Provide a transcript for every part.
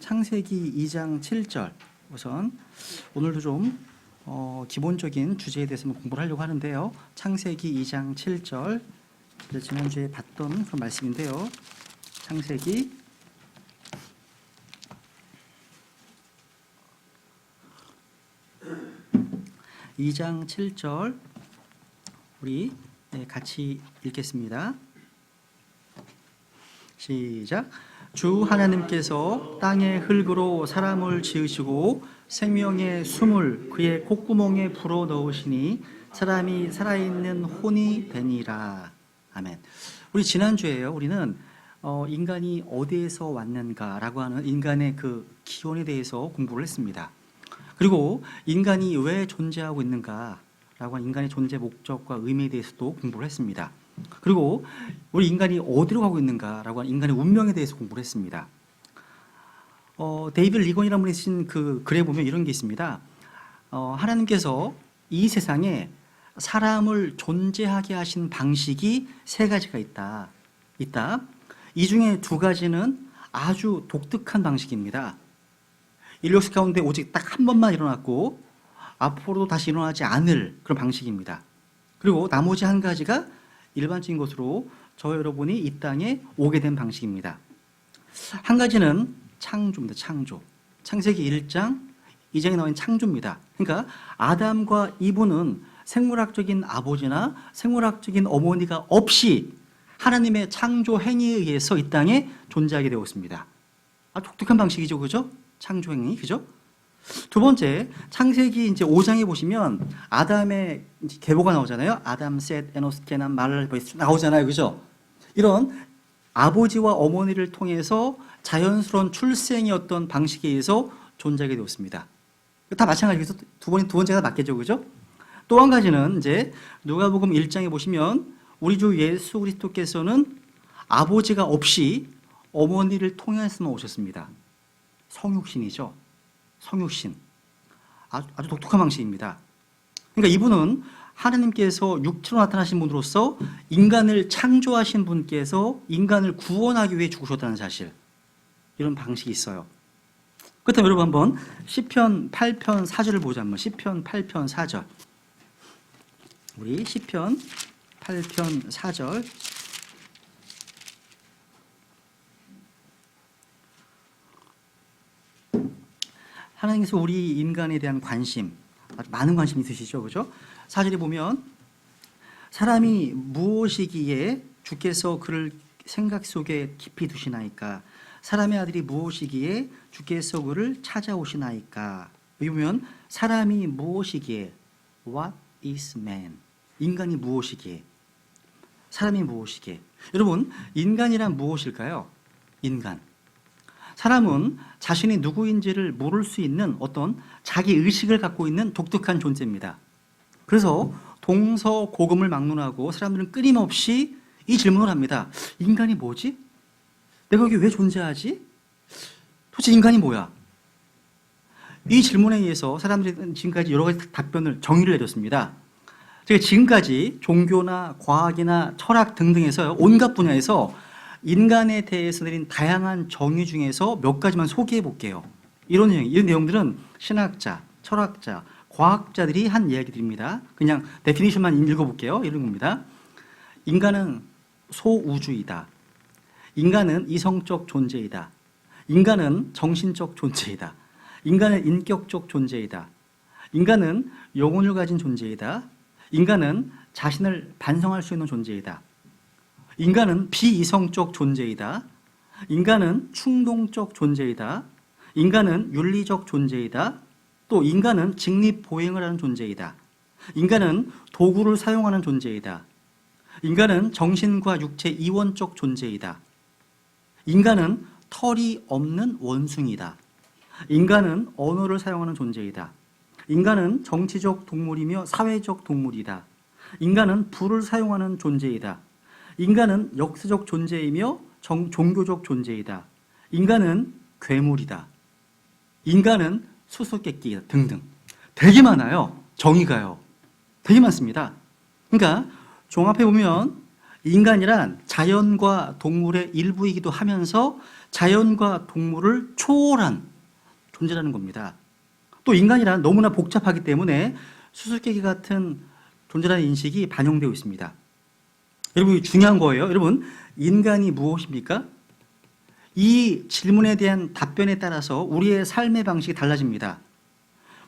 창세기 2장 7절. 우선 오늘도 좀 기본적인 주제에 대해서 공부를 하려고 하는데요. 창세기 2장 7절. 지난주에 봤던 그런 말씀인데요. 창세기 2장 7절 우리 같이 읽겠습니다. 시작. 주 하나님께서 땅의 흙으로 사람을 지으시고 생명의 숨을 그의 콧구멍에 불어 넣으시니 사람이 살아있는 혼이 되니라. 아멘. 우리 지난주에요. 우리는 인간이 어디에서 왔는가라고 하는 인간의 그 기원에 대해서 공부를 했습니다. 그리고 인간이 왜 존재하고 있는가라고 하는 인간의 존재 목적과 의미에 대해서도 공부를 했습니다. 그리고 우리 인간이 어디로 가고 있는가라고 하는 인간의 운명에 대해서 공부를 했습니다. 데이비드 리건이라는 분이 쓰신 그 글에 보면 이런 게 있습니다. 하나님께서 이 세상에 사람을 존재하게 하신 방식이 세 가지가 있다. 이 중에 두 가지는 아주 독특한 방식입니다. 인류 가운데 오직 딱 한 번만 일어났고 앞으로도 다시 일어나지 않을 그런 방식입니다. 그리고 나머지 한 가지가 일반적인 것으로 저와 여러분이 이 땅에 오게 된 방식입니다. 한 가지는 창조입니다. 창조. 창세기 1장 2장에 나와 있는 창조입니다. 그러니까 아담과 이브는 생물학적인 아버지나 생물학적인 어머니가 없이 하나님의 창조 행위에 의해서 이 땅에 존재하게 되었습니다. 독특한 방식이죠. 그죠? 창조 행위. 그죠? 두 번째, 창세기 이제 5장에 보시면 아담의 계보가 나오잖아요. 아담, 셋, 에노스, 케난, 말랄 나오잖아요. 그죠? 이런 아버지와 어머니를 통해서 자연스러운 출생의 어떤 방식에 의해서 존재하게 되었습니다. 다 마찬가지로 두 번째가 맞겠죠. 그죠? 또 한 가지는 이제 누가복음 1장에 보시면 우리 주 예수 그리스도께서는 아버지가 없이 어머니를 통해서만 오셨습니다. 성육신이죠. 성육신. 아주 독특한 방식입니다. 그러니까 이분은 하나님께서 육체로 나타나신 분으로서 인간을 창조하신 분께서 인간을 구원하기 위해 죽으셨다는 사실. 이런 방식이 있어요. 그렇다면 여러분 한번 시편 8편 4절을 보자. 한번 시편 8편 4절. 우리 시편 8편 4절. 하나님께서 우리 인간에 대한 관심, 많은 관심이 있으시죠. 그죠? 4절에 보면 사람이 무엇이기에 주께서 그를 생각 속에 깊이 두시나이까? 사람의 아들이 무엇이기에 주께서 그를 찾아오시나이까? 여기 보면 사람이 무엇이기에? What is man? 인간이 무엇이기에? 사람이 무엇이기에? 여러분, 인간이란 무엇일까요? 인간. 사람은 자신이 누구인지를 모를 수 있는 어떤 자기 의식을 갖고 있는 독특한 존재입니다. 그래서 동서고금을 막론하고 사람들은 끊임없이 이 질문을 합니다. 인간이 뭐지? 내가 여기 왜 존재하지? 도대체 인간이 뭐야? 이 질문에 의해서 사람들이 지금까지 여러 가지 답변을 정의를 내렸습니다. 제가 지금까지 종교나 과학이나 철학 등등에서 온갖 분야에서 인간에 대해서 내린 다양한 정의 중에서 몇 가지만 소개해 볼게요. 이런 내용들은 신학자, 철학자, 과학자들이 한 이야기들입니다. 그냥 데피니션만 읽어볼게요. 이런 겁니다. 인간은 소우주이다. 인간은 이성적 존재이다. 인간은 정신적 존재이다. 인간은 인격적 존재이다. 인간은 영혼을 가진 존재이다. 인간은 자신을 반성할 수 있는 존재이다. 인간은 비이성적 존재이다. 인간은 충동적 존재이다. 인간은 윤리적 존재이다. 또 인간은 직립보행을 하는 존재이다. 인간은 도구를 사용하는 존재이다. 인간은 정신과 육체 이원적 존재이다. 인간은 털이 없는 원숭이다. 인간은 언어를 사용하는 존재이다. 인간은 정치적 동물이며 사회적 동물이다. 인간은 불을 사용하는 존재이다. 인간은 역사적 존재이며 종교적 존재이다. 인간은 괴물이다. 인간은 수수께끼다. 등등. 되게 많아요. 정의가요. 되게 많습니다. 그러니까 종합해보면 인간이란 자연과 동물의 일부이기도 하면서 자연과 동물을 초월한 존재라는 겁니다. 또 인간이란 너무나 복잡하기 때문에 수수께끼 같은 존재라는 인식이 반영되어 있습니다. 여러분, 중요한 거예요. 여러분, 인간이 무엇입니까? 이 질문에 대한 답변에 따라서 우리의 삶의 방식이 달라집니다.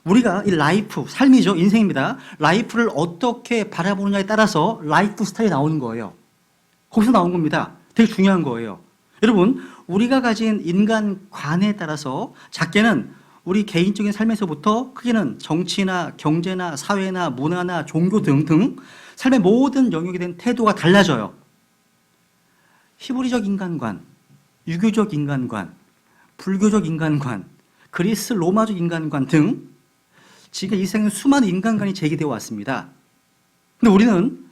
우리가 이 라이프, 삶이죠. 인생입니다. 라이프를 어떻게 바라보느냐에 따라서 라이프 스타일이 나오는 거예요. 거기서 나온 겁니다. 되게 중요한 거예요. 여러분, 우리가 가진 인간관에 따라서 작게는 우리 개인적인 삶에서부터 크게는 정치나 경제나 사회나 문화나 종교 등등 삶의 모든 영역에 대한 태도가 달라져요. 히브리적 인간관, 유교적 인간관, 불교적 인간관, 그리스 로마적 인간관 등 지금 이 세상에 수많은 인간관이 제기되어 왔습니다. 근데 우리는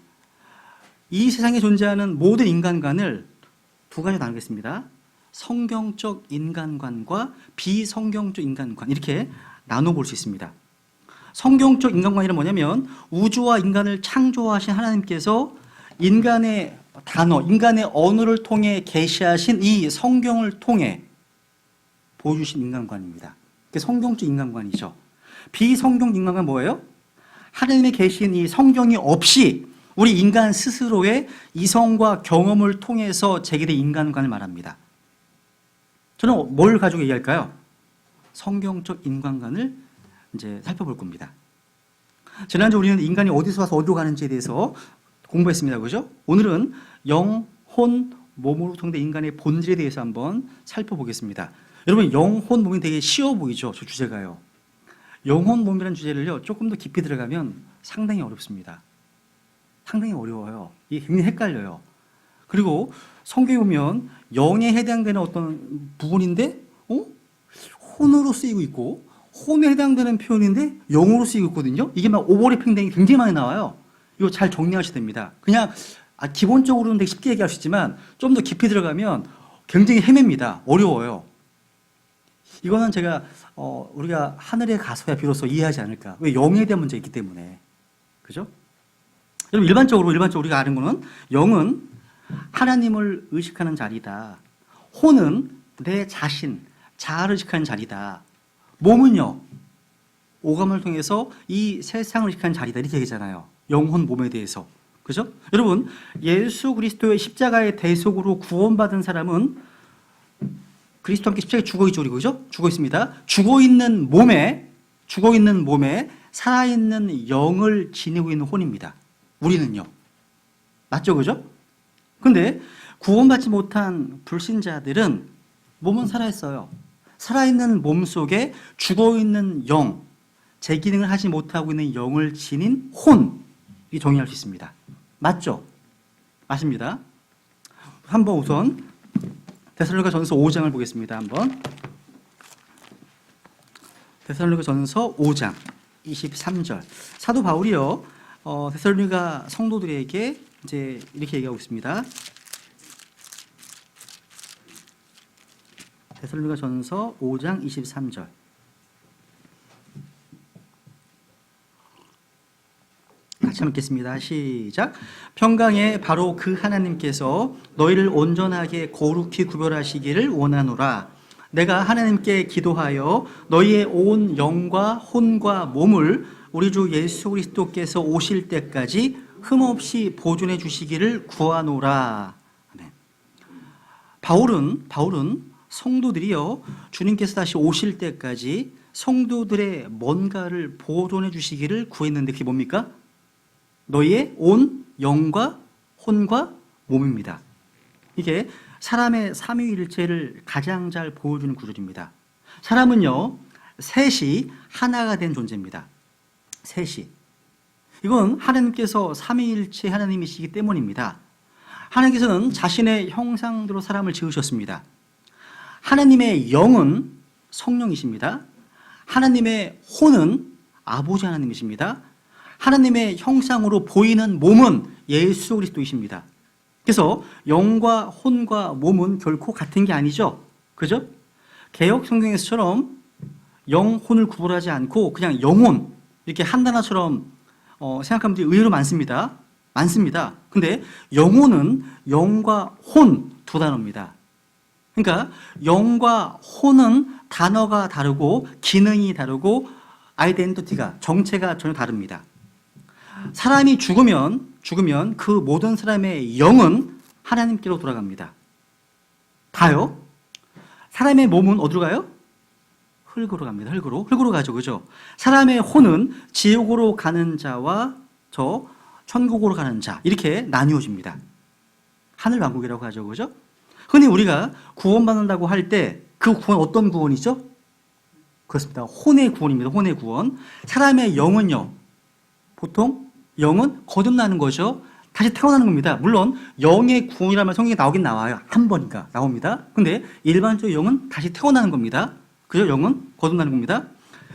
이 세상에 존재하는 모든 인간관을 두 가지로 나누겠습니다. 성경적 인간관과 비성경적 인간관, 이렇게 나눠볼 수 있습니다. 성경적 인간관이란 뭐냐면 우주와 인간을 창조하신 하나님께서 인간의 단어, 인간의 언어를 통해 계시하신 이 성경을 통해 보여주신 인간관입니다. 그게 성경적 인간관이죠. 비성경 인간관 뭐예요? 하나님의 계신 이 성경이 없이 우리 인간 스스로의 이성과 경험을 통해서 제기된 인간관을 말합니다. 저는 뭘 가지고 얘기할까요? 성경적 인간관을 이제 살펴볼 겁니다. 지난주 우리는 인간이 어디서 와서 어디로 가는지에 대해서 공부했습니다. 그죠? 오늘은 영, 혼, 몸으로 통된 인간의 본질에 대해서 한번 살펴보겠습니다. 여러분, 영, 혼, 몸이 되게 쉬워 보이죠? 저 주제가요. 영혼, 몸이라는 주제를요, 조금 더 깊이 들어가면 상당히 어렵습니다. 상당히 어려워요. 이게 굉장히 헷갈려요. 그리고 성경에 보면 영에 해당되는 어떤 부분인데, 혼으로 쓰이고 있고, 혼에 해당되는 표현인데 영으로 쓰이고 있거든요. 이게 막 오버래핑 굉장히 많이 나와요. 이거 잘 정리하셔야 됩니다. 그냥 기본적으로는 되게 쉽게 얘기할 수 있지만 좀 더 깊이 들어가면 굉장히 헤맵니다. 어려워요. 이거는 제가 우리가 하늘에 가서야 비로소 이해하지 않을까. 왜? 영에 대한 문제가 있기 때문에. 그죠? 여러분, 일반적으로 우리가 아는 거는 영은 하나님을 의식하는 자리다. 혼은 내 자신, 자아를 의식하는 자리다. 몸은요, 오감을 통해서 이 세상을 의식하는 자리다. 이렇게 얘기잖아요. 영혼, 몸에 대해서. 그죠? 여러분, 예수 그리스도의 십자가의 대속으로 구원받은 사람은 그리스도와 함께 십자가에 죽어 있죠, 그죠? 죽어 있습니다. 죽어 있는 몸에 살아있는 영을 지니고 있는 혼입니다. 우리는요. 맞죠, 그죠? 근데 구원받지 못한 불신자들은 몸은 살아있어요. 살아있는 몸 속에 죽어있는 영, 제 기능을 하지 못하고 있는 영을 지닌 혼, 이 정의할 수 있습니다. 맞죠? 맞습니다. 한번 우선 데살로니가전서 5장을 보겠습니다. 한번 데살로니가전서 5장 23절. 사도 바울이요, 데살로니가 성도들에게 이제 이렇게 얘기하고 있습니다. 데살로니가전서 5장 23절. 같이 읽겠습니다. 시작. 평강에 바로 그 하나님께서 너희를 온전하게 거룩히 구별하시기를 원하노라. 내가 하나님께 기도하여 너희의 온 영과 혼과 몸을 우리 주 예수 그리스도께서 오실 때까지 흠없이 보존해 주시기를 구하노라. 아멘. 바울은 성도들이요, 주님께서 다시 오실 때까지 성도들의 뭔가를 보존해 주시기를 구했는데 그게 뭡니까? 너희의 온 영과 혼과 몸입니다. 이게 사람의 삼위일체를 가장 잘 보여주는 구절입니다. 사람은요, 셋이 하나가 된 존재입니다. 셋이. 이건 하나님께서 삼위일체 하나님이시기 때문입니다. 하나님께서는 자신의 형상대로 사람을 지으셨습니다. 하나님의 영은 성령이십니다. 하나님의 혼은 아버지 하나님이십니다. 하나님의 형상으로 보이는 몸은 예수 그리스도이십니다. 그래서 영과 혼과 몸은 결코 같은 게 아니죠. 그죠? 개역 성경에서처럼 영, 혼을 구분하지 않고 그냥 영혼 이렇게 한 단어처럼 생각하는 분들이 의외로 많습니다. 근데 영혼은 영과 혼 두 단어입니다. 그러니까 영과 혼은 단어가 다르고 기능이 다르고 아이덴티티가 정체가 전혀 다릅니다. 사람이 죽으면 그 모든 사람의 영은 하나님께로 돌아갑니다. 가요? 사람의 몸은 어디로 가요? 흙으로 갑니다. 흙으로 가죠. 그죠? 사람의 혼은 지옥으로 가는 자와 저 천국으로 가는 자 이렇게 나뉘어집니다. 하늘 왕국이라고 하죠. 그죠? 흔히 우리가 구원받는다고 할 때 그 구원 어떤 구원이죠? 그렇습니다. 혼의 구원입니다. 혼의 구원. 사람의 영은요. 보통 영은 거듭나는 거죠. 다시 태어나는 겁니다. 물론 영의 구원이라면 성경에 나오긴 나와요. 한 번인가 나옵니다. 근데 일반적으로 영은 다시 태어나는 겁니다. 그죠? 영은 거듭나는 겁니다.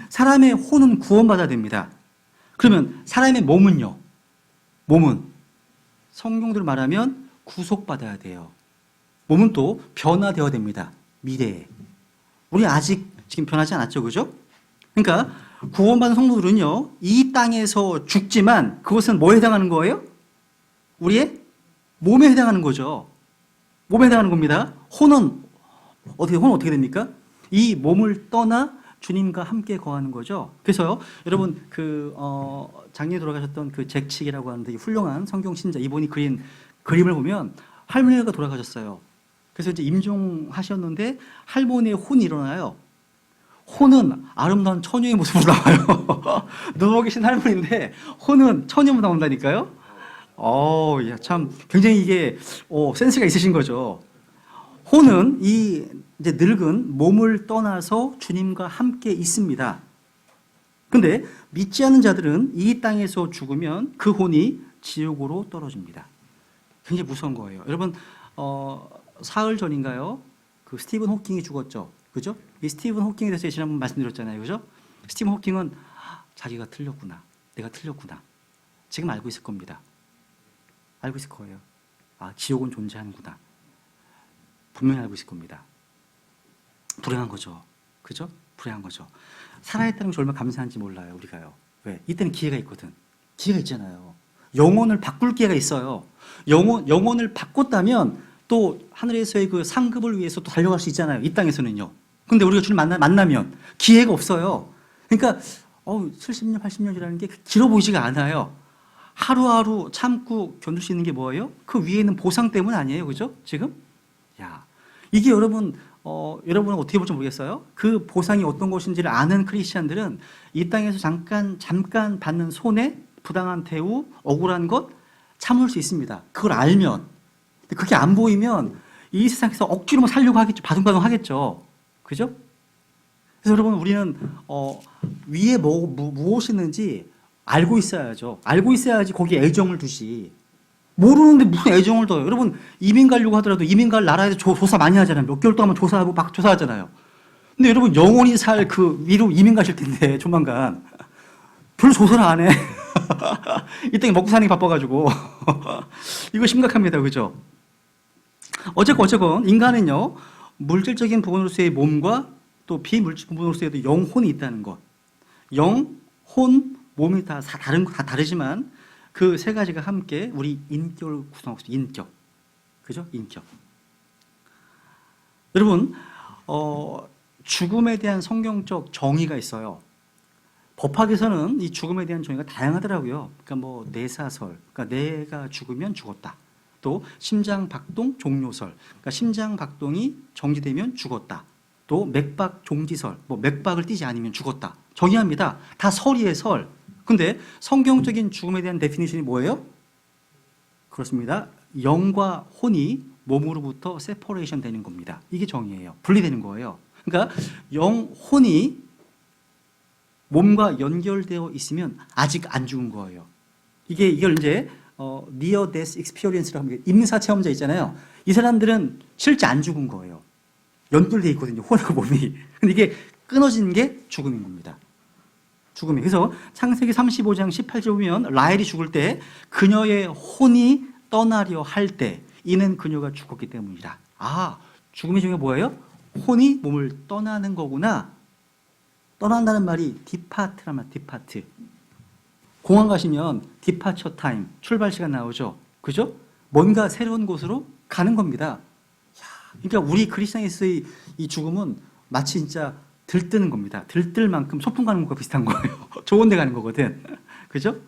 사람의 혼은 구원받아야 됩니다. 그러면 사람의 몸은요? 몸은 성경대로 말하면 구속받아야 돼요. 몸은 또 변화되어야 됩니다. 미래에. 우리 아직 지금 변하지 않았죠. 그죠? 그러니까 구원받은 성도들은요. 이 땅에서 죽지만 그것은 뭐에 해당하는 거예요? 우리의 몸에 해당하는 거죠. 몸에 해당하는 겁니다. 혼은 어떻게 됩니까? 이 몸을 떠나 주님과 함께 거하는 거죠. 그래서요, 여러분 작년에 돌아가셨던 그 잭칙이라고 하는 되게 훌륭한 성경 신자 이분이 그린 그림을 보면 할머니가 돌아가셨어요. 그래서 이제 임종하셨는데 할머니의 혼이 일어나요. 혼은 아름다운 처녀의 모습으로 나와요. 누워 계신 할머니인데 혼은 처녀로 나온다니까요. 야, 참 굉장히 이게 센스가 있으신 거죠. 혼은 이 이제 늙은 몸을 떠나서 주님과 함께 있습니다. 근데 믿지 않는 자들은 이 땅에서 죽으면 그 혼이 지옥으로 떨어집니다. 굉장히 무서운 거예요. 여러분 사흘 전인가요? 그 스티븐 호킹이 죽었죠. 그죠? 이 스티븐 호킹에 대해서 지난번 말씀드렸잖아요. 그죠? 스티븐 호킹은 자기가 틀렸구나. 내가 틀렸구나. 지금 알고 있을 겁니다. 알고 있을 거예요. 지옥은 존재하는구나. 분명히 알고 있을 겁니다. 불행한 거죠. 그죠? 불행한 거죠. 살아있다는 것이 얼마나 감사한지 몰라요. 우리가요. 왜? 이때는 기회가 있거든. 기회가 있잖아요. 영혼을 바꿀 기회가 있어요. 영혼을 바꿨다면 또 하늘에서의 그 상급을 위해서 또 달려갈 수 있잖아요. 이 땅에서는요. 근데 우리가 주님 만나면 기회가 없어요. 그러니까 70년, 80년이라는 게 길어 보이지가 않아요. 하루하루 참고 견딜 수 있는 게 뭐예요? 그 위에 있는 보상 때문 아니에요. 그죠? 지금? 이게 여러분은 어떻게 볼지 모르겠어요. 그 보상이 어떤 것인지를 아는 크리스찬들은 이 땅에서 잠깐 받는 손해, 부당한 대우, 억울한 것 참을 수 있습니다. 그걸 알면. 그게 안 보이면 이 세상에서 억지로 살려고 하겠죠. 바둥바둥 하겠죠. 그죠? 그래서 여러분 우리는 위에 무엇이 있는지 알고 있어야죠. 알고 있어야지 거기에 애정을 두지. 모르는데 무슨 애정을 둬요. 여러분 이민 가려고 하더라도 이민 갈 나라에서 조사 많이 하잖아요. 몇 개월 동안 조사하고 막 조사하잖아요. 근데 여러분 영원히 살 그 위로 이민 가실 텐데 조만간 별로 조사를 안 해. 이 땅에 먹고 사는 게 바빠가지고 이거 심각합니다. 그죠? 어쨌건 인간은요 물질적인 부분으로서의 몸과 또 비물질 부분으로서의 영혼이 있다는 것. 영, 혼, 몸이 다 다르지만 그 세 가지가 함께 우리 인격을 구성하고 있어요. 인격. 그죠? 인격. 여러분, 죽음에 대한 성경적 정의가 있어요. 법학에서는 이 죽음에 대한 정의가 다양하더라고요. 그러니까 뇌사설. 그러니까 내가 죽으면 죽었다. 또 심장 박동 종료설. 그러니까 심장 박동이 정지되면 죽었다. 또 맥박 종지설. 맥박을 띄지 않으면 죽었다. 정의합니다. 다 설이에요, 설. 근데 성경적인 죽음에 대한 데피니션이 뭐예요? 그렇습니다. 영과 혼이 몸으로부터 세퍼레이션 되는 겁니다. 이게 정의예요. 분리되는 거예요. 그러니까 영, 혼이 몸과 연결되어 있으면 아직 안 죽은 거예요. 이걸 이제 near death experience라고 합니다. 임사 체험자 있잖아요. 이 사람들은 실제 안 죽은 거예요. 연결되어 있거든요. 혼과 몸이. 근데 이게 끊어지는 게 죽음인 겁니다. 죽음이. 그래서 창세기 35장 18절 보면 라헬이 죽을 때 그녀의 혼이 떠나려 할 때 이는 그녀가 죽었기 때문이다. 죽음의 정의가 뭐예요? 혼이 몸을 떠나는 거구나. 떠난다는 말이 디파트란 말, 디파트. 공항 가시면 디파처 타임, 출발 시간 나오죠. 그죠? 뭔가 새로운 곳으로 가는 겁니다. 그러니까 우리 크리스천에서의 이 죽음은 마치 진짜 들뜨는 겁니다. 들뜰 만큼 소풍 가는 것과 비슷한 거예요. 좋은 데 가는 거거든. 그죠?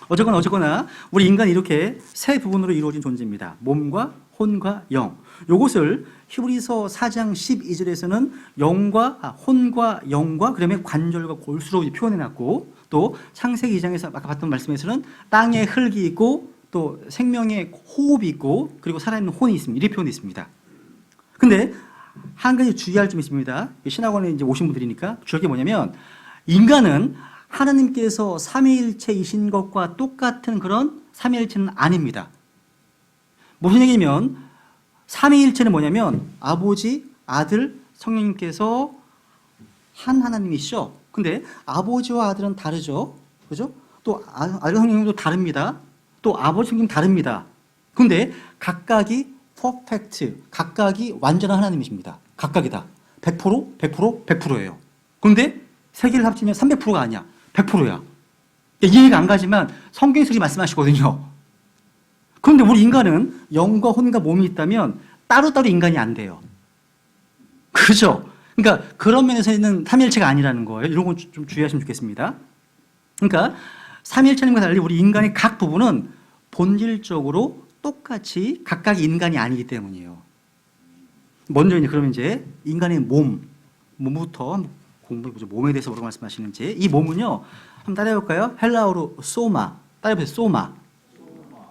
어쨌거나 우리 인간이 이렇게 세 부분으로 이루어진 존재입니다. 몸과 혼과 영. 요것을 히브리서 4장 12절에서는 혼과 영과 그다음에 관절과 골수로 표현해놨고, 또 창세기 2장에서 아까 봤던 말씀에서는 땅에 흙이 있고 또 생명의 호흡이 있고 그리고 살아있는 혼이 있습니다. 이렇게 표현되어 있습니다. 근데 한 가지 주의할 점이 있습니다. 신학원에 이제 오신 분들이니까 주의할 게 뭐냐면, 인간은 하나님께서 삼위일체이신 것과 똑같은 그런 삼위일체는 아닙니다. 무슨 얘기냐면, 삼위일체는 뭐냐면 아버지, 아들, 성령님께서 한 하나님이시죠. 근데 아버지와 아들은 다르죠. 그죠? 또 아들 성령님도 다릅니다. 또 아버지 성령님 다릅니다. 근데 각각이 퍼펙트, 각각이 완전한 하나님이십니다. 각각이다. 100%, 100%, 100%예요. 그런데 세 개를 합치면 300%가 아니야. 100%야. 이해가 안 가지만 성경에서 말씀하시거든요. 그런데 우리 인간은 영과 혼과 몸이 있다면 따로따로 인간이 안 돼요. 그죠? 그러니까 그런 면에서는 삼위일체가 아니라는 거예요. 이런 건 좀 주의하시면 좋겠습니다. 그러니까 삼위일체님과 달리 우리 인간의 각 부분은 본질적으로 똑같이 각각 인간이 아니기 때문이에요. 먼저 그러면 이제 인간의 몸부터 한번 공부해보죠. 몸에 대해서 뭐라고 말씀하시는지. 이 몸은요, 한번 따라해볼까요? 헬라어로 소마. 따라해보세요.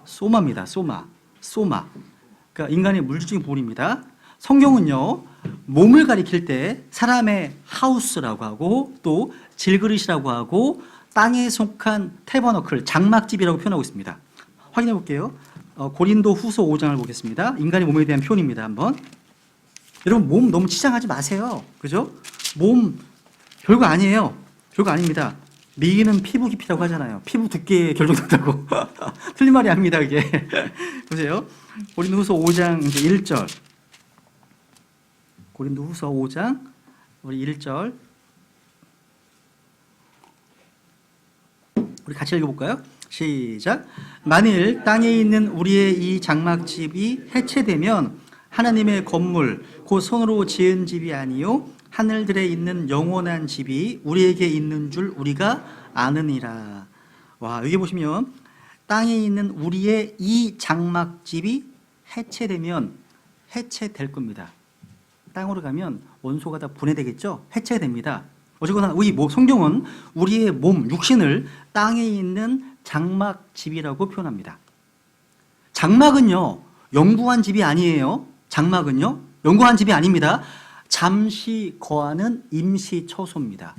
소마입니다. 소마. 그러니까 인간의 물질적인 부분입니다. 성경은요, 몸을 가리킬 때 사람의 하우스라고 하고 또 질그릇이라고 하고 땅에 속한 태버너클, 장막집이라고 표현하고 있습니다. 확인해 볼게요. 고린도 후서 5장을 보겠습니다. 인간의 몸에 대한 표현입니다. 한번. 여러분, 몸 너무 치장하지 마세요. 그죠? 몸 별거 아니에요. 별거 아닙니다. 미는 피부 깊이라고 하잖아요. 피부 두께에 결정된다고. 틀린 말이 아닙니다, 이게. 보세요. 고린도 후서 5장 이제 1절. 고린도 후서 5장 우리 1절. 우리 같이 읽어볼까요? 시작. 만일 땅에 있는 우리의 이 장막집이 해체되면 하나님의 건물 곧 손으로 지은 집이 아니요 하늘들에 있는 영원한 집이 우리에게 있는 줄 우리가 아느니라. 와, 여기 보시면 땅에 있는 우리의 이 장막집이 해체되면 해체될 겁니다. 땅으로 가면 원소가 다 분해되겠죠? 해체됩니다. 어쨌거나 우리 성경은 우리의 몸, 육신을 땅에 있는 장막집이라고 표현합니다. 장막은요, 영구한 집이 아니에요. 장막은요, 영구한 집이 아닙니다. 잠시 거하는 임시 처소입니다.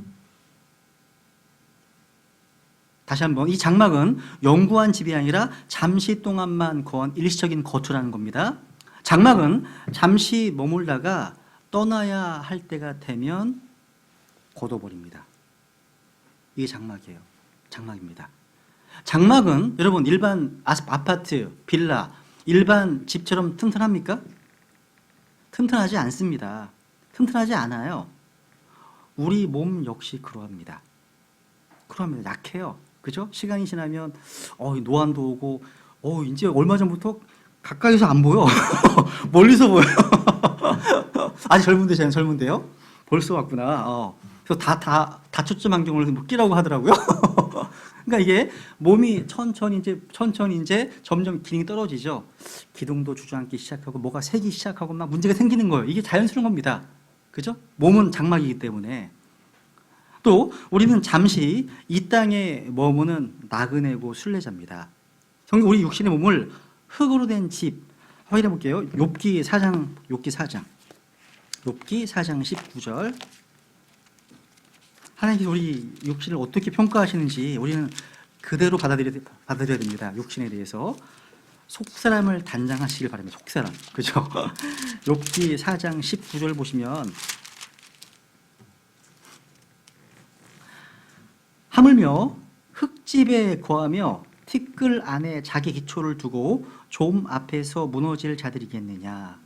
다시 한번, 이 장막은 영구한 집이 아니라 잠시 동안만 거한 일시적인 거처라는 겁니다. 장막은 잠시 머물다가 떠나야 할 때가 되면 걷어버립니다. 이게 장막이에요. 장막입니다. 장막은 여러분 일반 아파트, 빌라, 일반 집처럼 튼튼합니까? 튼튼하지 않습니다. 튼튼하지 않아요. 우리 몸 역시 그러합니다. 약해요. 그죠? 시간이 지나면 노안도 오고 이제 얼마 전부터 가까이서 안 보여. 멀리서 보여요. 아직 젊은데요? 벌써 왔구나. 그래서 다 다초점 안경을 끼라고 하더라고요. 그러니까 이게 몸이 천천히 이제 점점 기능이 떨어지죠. 기둥도 주저앉기 시작하고 뭐가 새기 시작하고 막 문제가 생기는 거예요. 이게 자연스러운 겁니다. 그죠? 몸은 장막이기 때문에. 또 우리는 잠시 이 땅에 머무는 나그네고 순례자입니다. 우리 육신의 몸을 흙으로 된 집 확인해 볼게요. 욥기 4장 19절. 하나님께서 우리 육신을 어떻게 평가하시는지 우리는 그대로 받아들여야 됩니다. 육신에 대해서. 속사람을 단장하시길 바랍니다. 속사람. 그죠? 욥기 4장 19절 보시면 하물며 흙집에 거하며 티끌 안에 자기 기초를 두고 좀 앞에서 무너질 자들이겠느냐.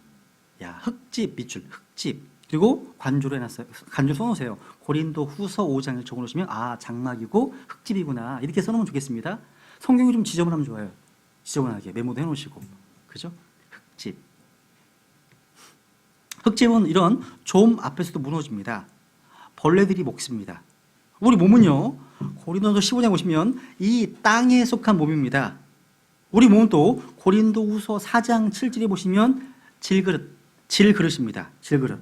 야, 흙집 밑줄, 흙집. 그리고 관주로 해놨어요. 관주 써놓으세요. 고린도 후서 5장을 적어놓으시면 장막이고 흙집이구나. 이렇게 써놓으면 좋겠습니다. 성경이 좀 지저분하면 좋아요. 지저분하게 메모도 해놓으시고. 그죠? 흙집. 흙집은 이런 좀 앞에서도 무너집니다. 벌레들이 먹습니다. 우리 몸은요, 고린도서 15장 보시면 이 땅에 속한 몸입니다. 우리 몸은 또 고린도후서 4장 7절에 보시면 질그릇입니다. 질그릇.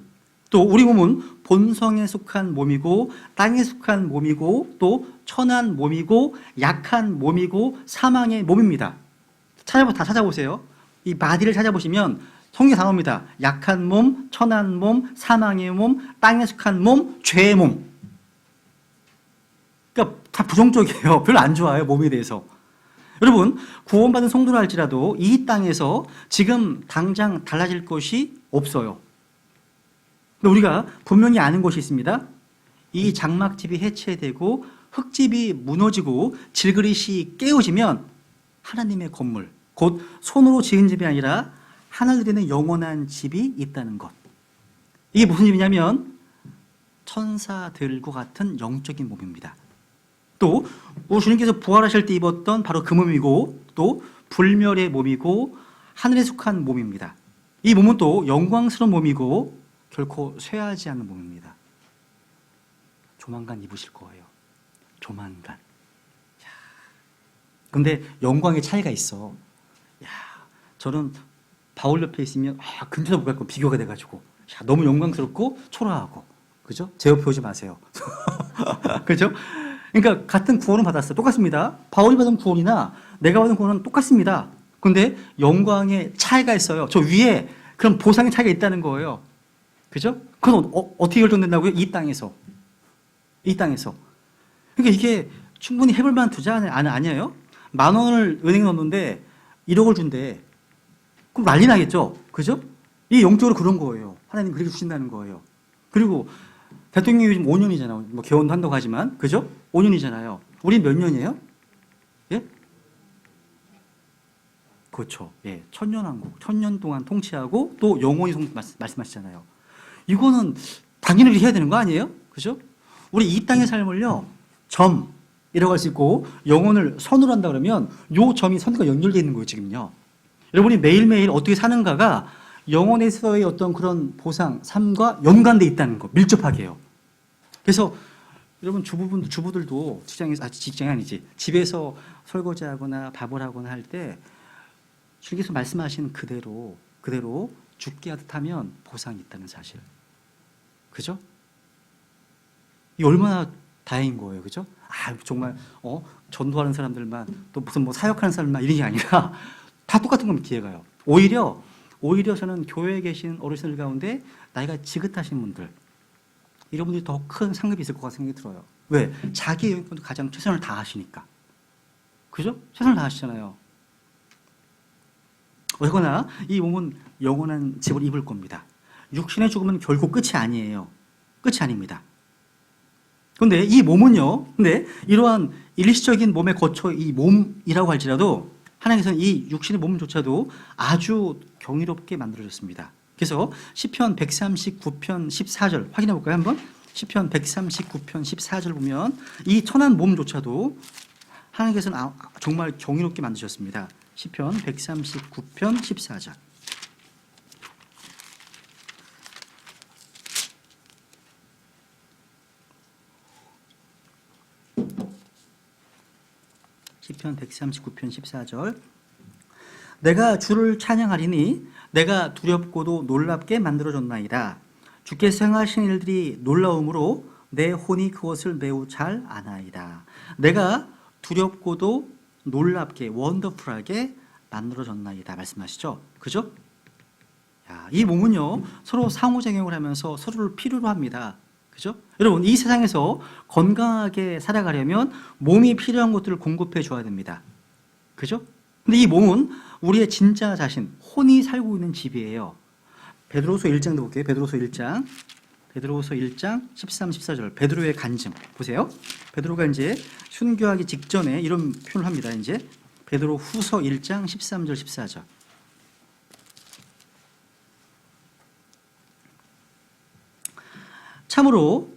또 우리 몸은 본성에 속한 몸이고 땅에 속한 몸이고 또 천한 몸이고 약한 몸이고 사망의 몸입니다. 다 찾아보세요. 이 바디를 찾아보시면 성경 다 나옵니다. 약한 몸, 천한 몸, 사망의 몸, 땅에 속한 몸, 죄의 몸. 그러니까 다 부정적이에요. 별로 안 좋아요, 몸에 대해서. 여러분, 구원받은 성도라 할지라도 이 땅에서 지금 당장 달라질 것이 없어요. 근데 우리가 분명히 아는 것이 있습니다. 이 장막집이 해체되고 흙집이 무너지고 질그릇이 깨어지면 하나님의 건물, 곧 손으로 지은 집이 아니라 하늘에 있는 영원한 집이 있다는 것. 이게 무슨 집이냐면 천사들과 같은 영적인 몸입니다. 또 우리 주님께서 부활하실 때 입었던 바로 그 몸이고 또 불멸의 몸이고 하늘에 속한 몸입니다. 이 몸은 또 영광스러운 몸이고 결코 쇠하지 않는 몸입니다. 조만간 입으실 거예요. 조만간. 근데 영광의 차이가 있어. 저는 바울 옆에 있으면 근처도 못 갈 거 비교가 돼가지고 너무 영광스럽고 초라하고, 그죠? 제 옆에 오지 마세요. 그죠? 그러니까 같은 구원을 받았어요. 똑같습니다. 바울이 받은 구원이나 내가 받은 구원은 똑같습니다. 근데 영광의 차이가 있어요. 저 위에 그런 보상의 차이가 있다는 거예요. 그죠? 그건 어떻게 결정된다고요? 이 땅에서. 이 땅에서. 그러니까 이게 충분히 해볼 만한 투자 아니에요? 10,000원을 은행에 넣었는데 1억을 준대. 그럼 난리 나겠죠? 그죠? 이 영적으로 그런 거예요. 하나님 그렇게 주신다는 거예요. 그리고 대통령이 요즘 5년이잖아요. 뭐 개헌도 한다고 하지만, 그죠? 5년이잖아요. 우리 몇 년이에요? 예? 그렇죠. 예. 천년왕국. 1000년 동안 통치하고 또 영원히 말씀하시잖아요. 이거는 당연히 해야 되는 거 아니에요? 그죠? 우리 이 땅의 삶을요, 점이라고 할 수 있고, 영혼을 선으로 한다 그러면 요 점이 선과 연결되어 있는 거예요, 지금요. 여러분이 매일매일 어떻게 사는가가 영혼에서의 어떤 그런 보상, 삶과 연관되어 있다는 거, 밀접하게요. 그래서 여러분 주부들도 직장이 아니지, 집에서 설거지하거나 밥을 하거나 할 때 주님께서 말씀하신 그대로 죽게 하듯 하면 보상이 있다는 사실. 그죠? 이 얼마나 다행인 거예요. 그죠? 정말 전도하는 사람들만 또 무슨 뭐 사역하는 사람만 이런 게 아니라 다 똑같은 겁니다. 기회가요. 오히려 저는 교회에 계신 어르신들 가운데 나이가 지긋하신 분들, 이런 분들이 더 큰 상급이 있을 것 같은 생각이 들어요. 왜? 자기 영역도 가장 최선을 다하시니까. 그죠? 최선을 다하시잖아요. 어쨌거나 이 몸은 영원한 집을 입을 겁니다. 육신의 죽음은 결코 끝이 아니에요. 끝이 아닙니다. 그런데 이 몸은요, 근데 이러한 일시적인 몸에 거쳐 이 몸이라고 할지라도 하나님께서는 이 육신의 몸조차도 아주 경이롭게 만들어졌습니다. 그래서 시편 139편 14절 확인해 볼까요? 한번. 시편 139편 14절 보면 이 천한 몸조차도 하나님께서는 정말 경이롭게 만드셨습니다. 시편 139편 14절. 시편 139편 14절. 내가 주를 찬양하리니 내가 두렵고도 놀랍게 만들어졌나이다. 주께서 행하신 일들이 놀라움으로 내 혼이 그것을 매우 잘 아나이다. 내가 두렵고도 놀랍게 원더풀하게 만들어졌나이다 말씀하시죠. 그죠? 이 몸은요 서로 상호작용을 하면서 서로를 필요로 합니다. 그죠? 여러분, 이 세상에서 건강하게 살아가려면 몸이 필요한 것들을 공급해 줘야 됩니다. 그죠? 근데 이 몸은 우리의 진짜 자신, 혼이 살고 있는 집이에요. 베드로서 1장도 볼게요. 베드로서 1장 13, 14절. 베드로의 간증 보세요. 베드로가 이제 순교하기 직전에 이런 표현을 합니다. 이제 베드로 후서 1장 13절 14절. 참으로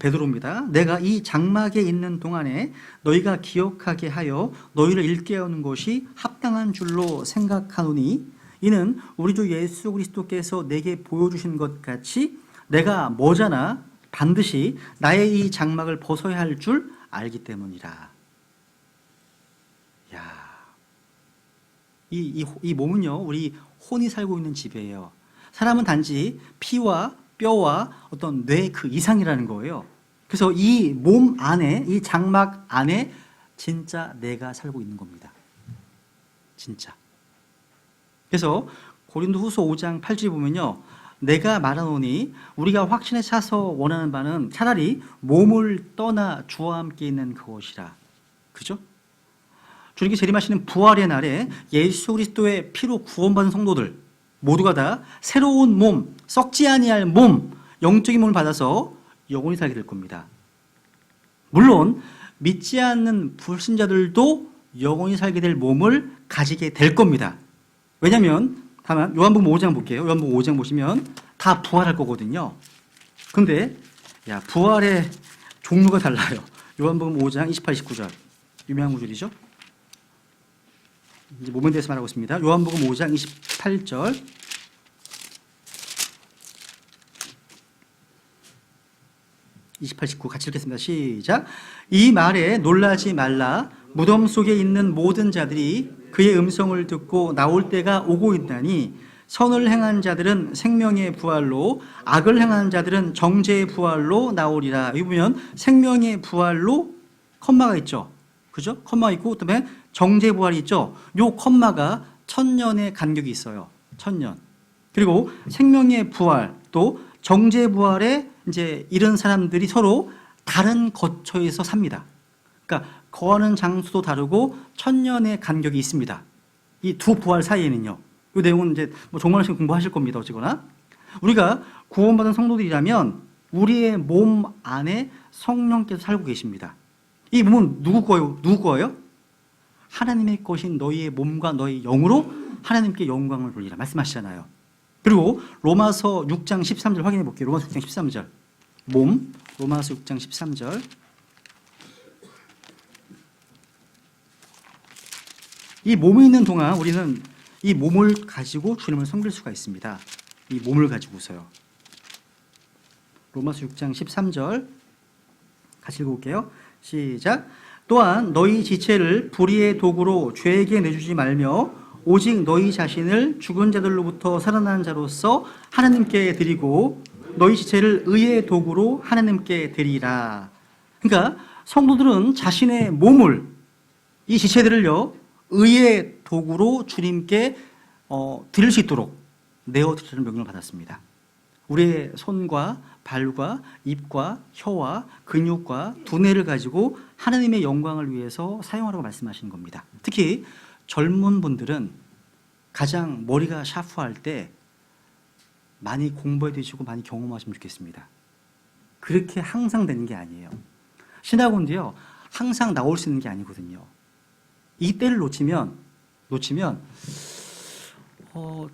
베드로입니다. 내가 이 장막에 있는 동안에 너희가 기억하게 하여 너희를 일깨우는 것이 합당한 줄로 생각하노니 이는 우리 주 예수 그리스도께서 내게 보여주신 것 같이 내가 머지않아 반드시 나의 이 장막을 벗어야 할 줄 알기 때문이라. 야, 이 몸은요, 우리 혼이 살고 있는 집이에요. 사람은 단지 피와 뼈와 어떤 뇌 그 이상이라는 거예요. 그래서 이 몸 안에, 이 장막 안에 진짜 내가 살고 있는 겁니다. 진짜. 그래서 고린도후서 5장 8절에 보면요, 내가 말하노니 우리가 확신에 차서 원하는 바는 차라리 몸을 떠나 주와 함께 있는 그것이라. 그죠? 주님께 재림하시는 부활의 날에 예수 그리스도의 피로 구원받은 성도들 모두가 다 새로운 몸, 썩지 아니할 몸, 영적인 몸을 받아서 영원히 살게 될 겁니다. 물론 믿지 않는 불신자들도 영원히 살게 될 몸을 가지게 될 겁니다. 왜냐하면 다만 요한복음 5장 볼게요. 요한복음 5장 보시면 다 부활할 거거든요. 근데 부활의 종류가 달라요. 요한복음 5장 28, 29절 유명한 구절이죠. 이제 몸에 대해서 말하고 있습니다. 요한복음 5장 28절. 같이 읽겠습니다. 시작. 이 말에 놀라지 말라. 무덤 속에 있는 모든 자들이 그의 음성을 듣고 나올 때가 오고 있나니 선을 행한 자들은 생명의 부활로, 악을 행한 자들은 정죄의 부활로 나오리라. 여기 보면 생명의 부활로 컴마가 있죠. 그죠? 컴마 있고 그다음에 정죄의 부활이 있죠. 요 컴마가 1000년의 간격이 있어요. 1000년. 그리고 생명의 부활 또 정죄의 부활에 이제 이런 사람들이 서로 다른 거처에서 삽니다. 그러니까 거하는 장소도 다르고 1000년의 간격이 있습니다. 이 두 부활 사이에는요. 이 내용은 이제 뭐 정말 열심히 공부하실 겁니다. 어쨌거나 우리가 구원받은 성도들이라면 우리의 몸 안에 성령께서 살고 계십니다. 이 몸은 누구 거예요? 누구 거예요? 하나님의 것인 너희의 몸과 너희 영으로 하나님께 영광을 돌리라 말씀하시잖아요. 그리고 로마서 6장 13절 확인해 볼게요. 로마서 6장 13절. 몸, 로마서 6장 13절. 이 몸이 있는 동안 우리는 이 몸을 가지고 주님을 섬길 수가 있습니다. 이 몸을 가지고서요. 로마서 6장 13절 같이 읽어볼게요. 시작. 또한 너희 지체를 불의의 도구로 죄에게 내주지 말며 오직 너희 자신을 죽은 자들로부터 살아난 자로서 하나님께 드리고 너희 지체를 의의 도구로 하나님께 드리라. 그러니까 성도들은 자신의 몸을, 이 지체들을요, 의의 도구로 주님께 드릴 수 있도록 내어드리라는 명령을 받았습니다. 우리의 손과 발과 입과 혀와 근육과 두뇌를 가지고 하나님의 영광을 위해서 사용하라고 말씀하시는 겁니다. 특히 젊은 분들은 가장 머리가 샤프할 때 많이 공부해 두시고 많이 경험하시면 좋겠습니다. 그렇게 항상 되는 게 아니에요. 신학원도요, 항상 나올 수 있는 게 아니거든요. 이 때를 놓치면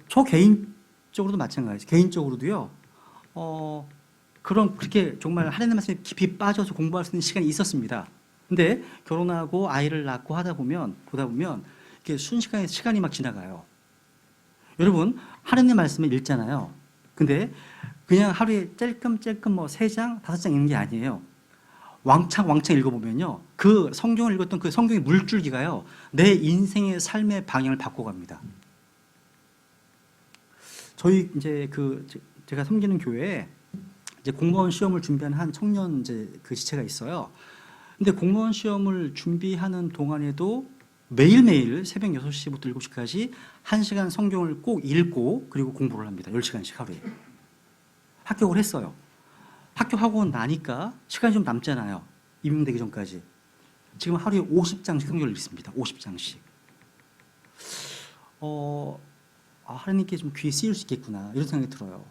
저 개인적으로도 마찬가지죠. 개인적으로도요, 그렇게 정말 하나님 말씀에 깊이 빠져서 공부할 수 있는 시간이 있었습니다. 근데 결혼하고 아이를 낳고 보다 보면 이렇게 순식간에 시간이 막 지나가요. 여러분, 하나님 말씀을 읽잖아요. 근데 그냥 하루에 찔끔찔끔 3장, 5장 읽는 게 아니에요. 왕창 읽어보면요, 그 성경을 읽었던 그 성경의 물줄기가요, 내 인생의 삶의 방향을 바꿔갑니다. 저희 이제 제가 섬기는 교회에 이제 공무원 시험을 준비하는 한 청년 이제 그 지체가 있어요. 근데 공무원 시험을 준비하는 동안에도 매일매일 새벽 6시부터 7시까지 1시간 성경을 꼭 읽고 그리고 공부를 합니다. 10시간씩 하루에. 합격을 했어요. 합격하고 나니까 시간이 좀 남잖아요. 임용되기 전까지. 지금 하루에 50장씩 성경을 읽습니다. 50장씩. 하나님께 좀 귀에 쓰일 수 있겠구나, 이런 생각이 들어요.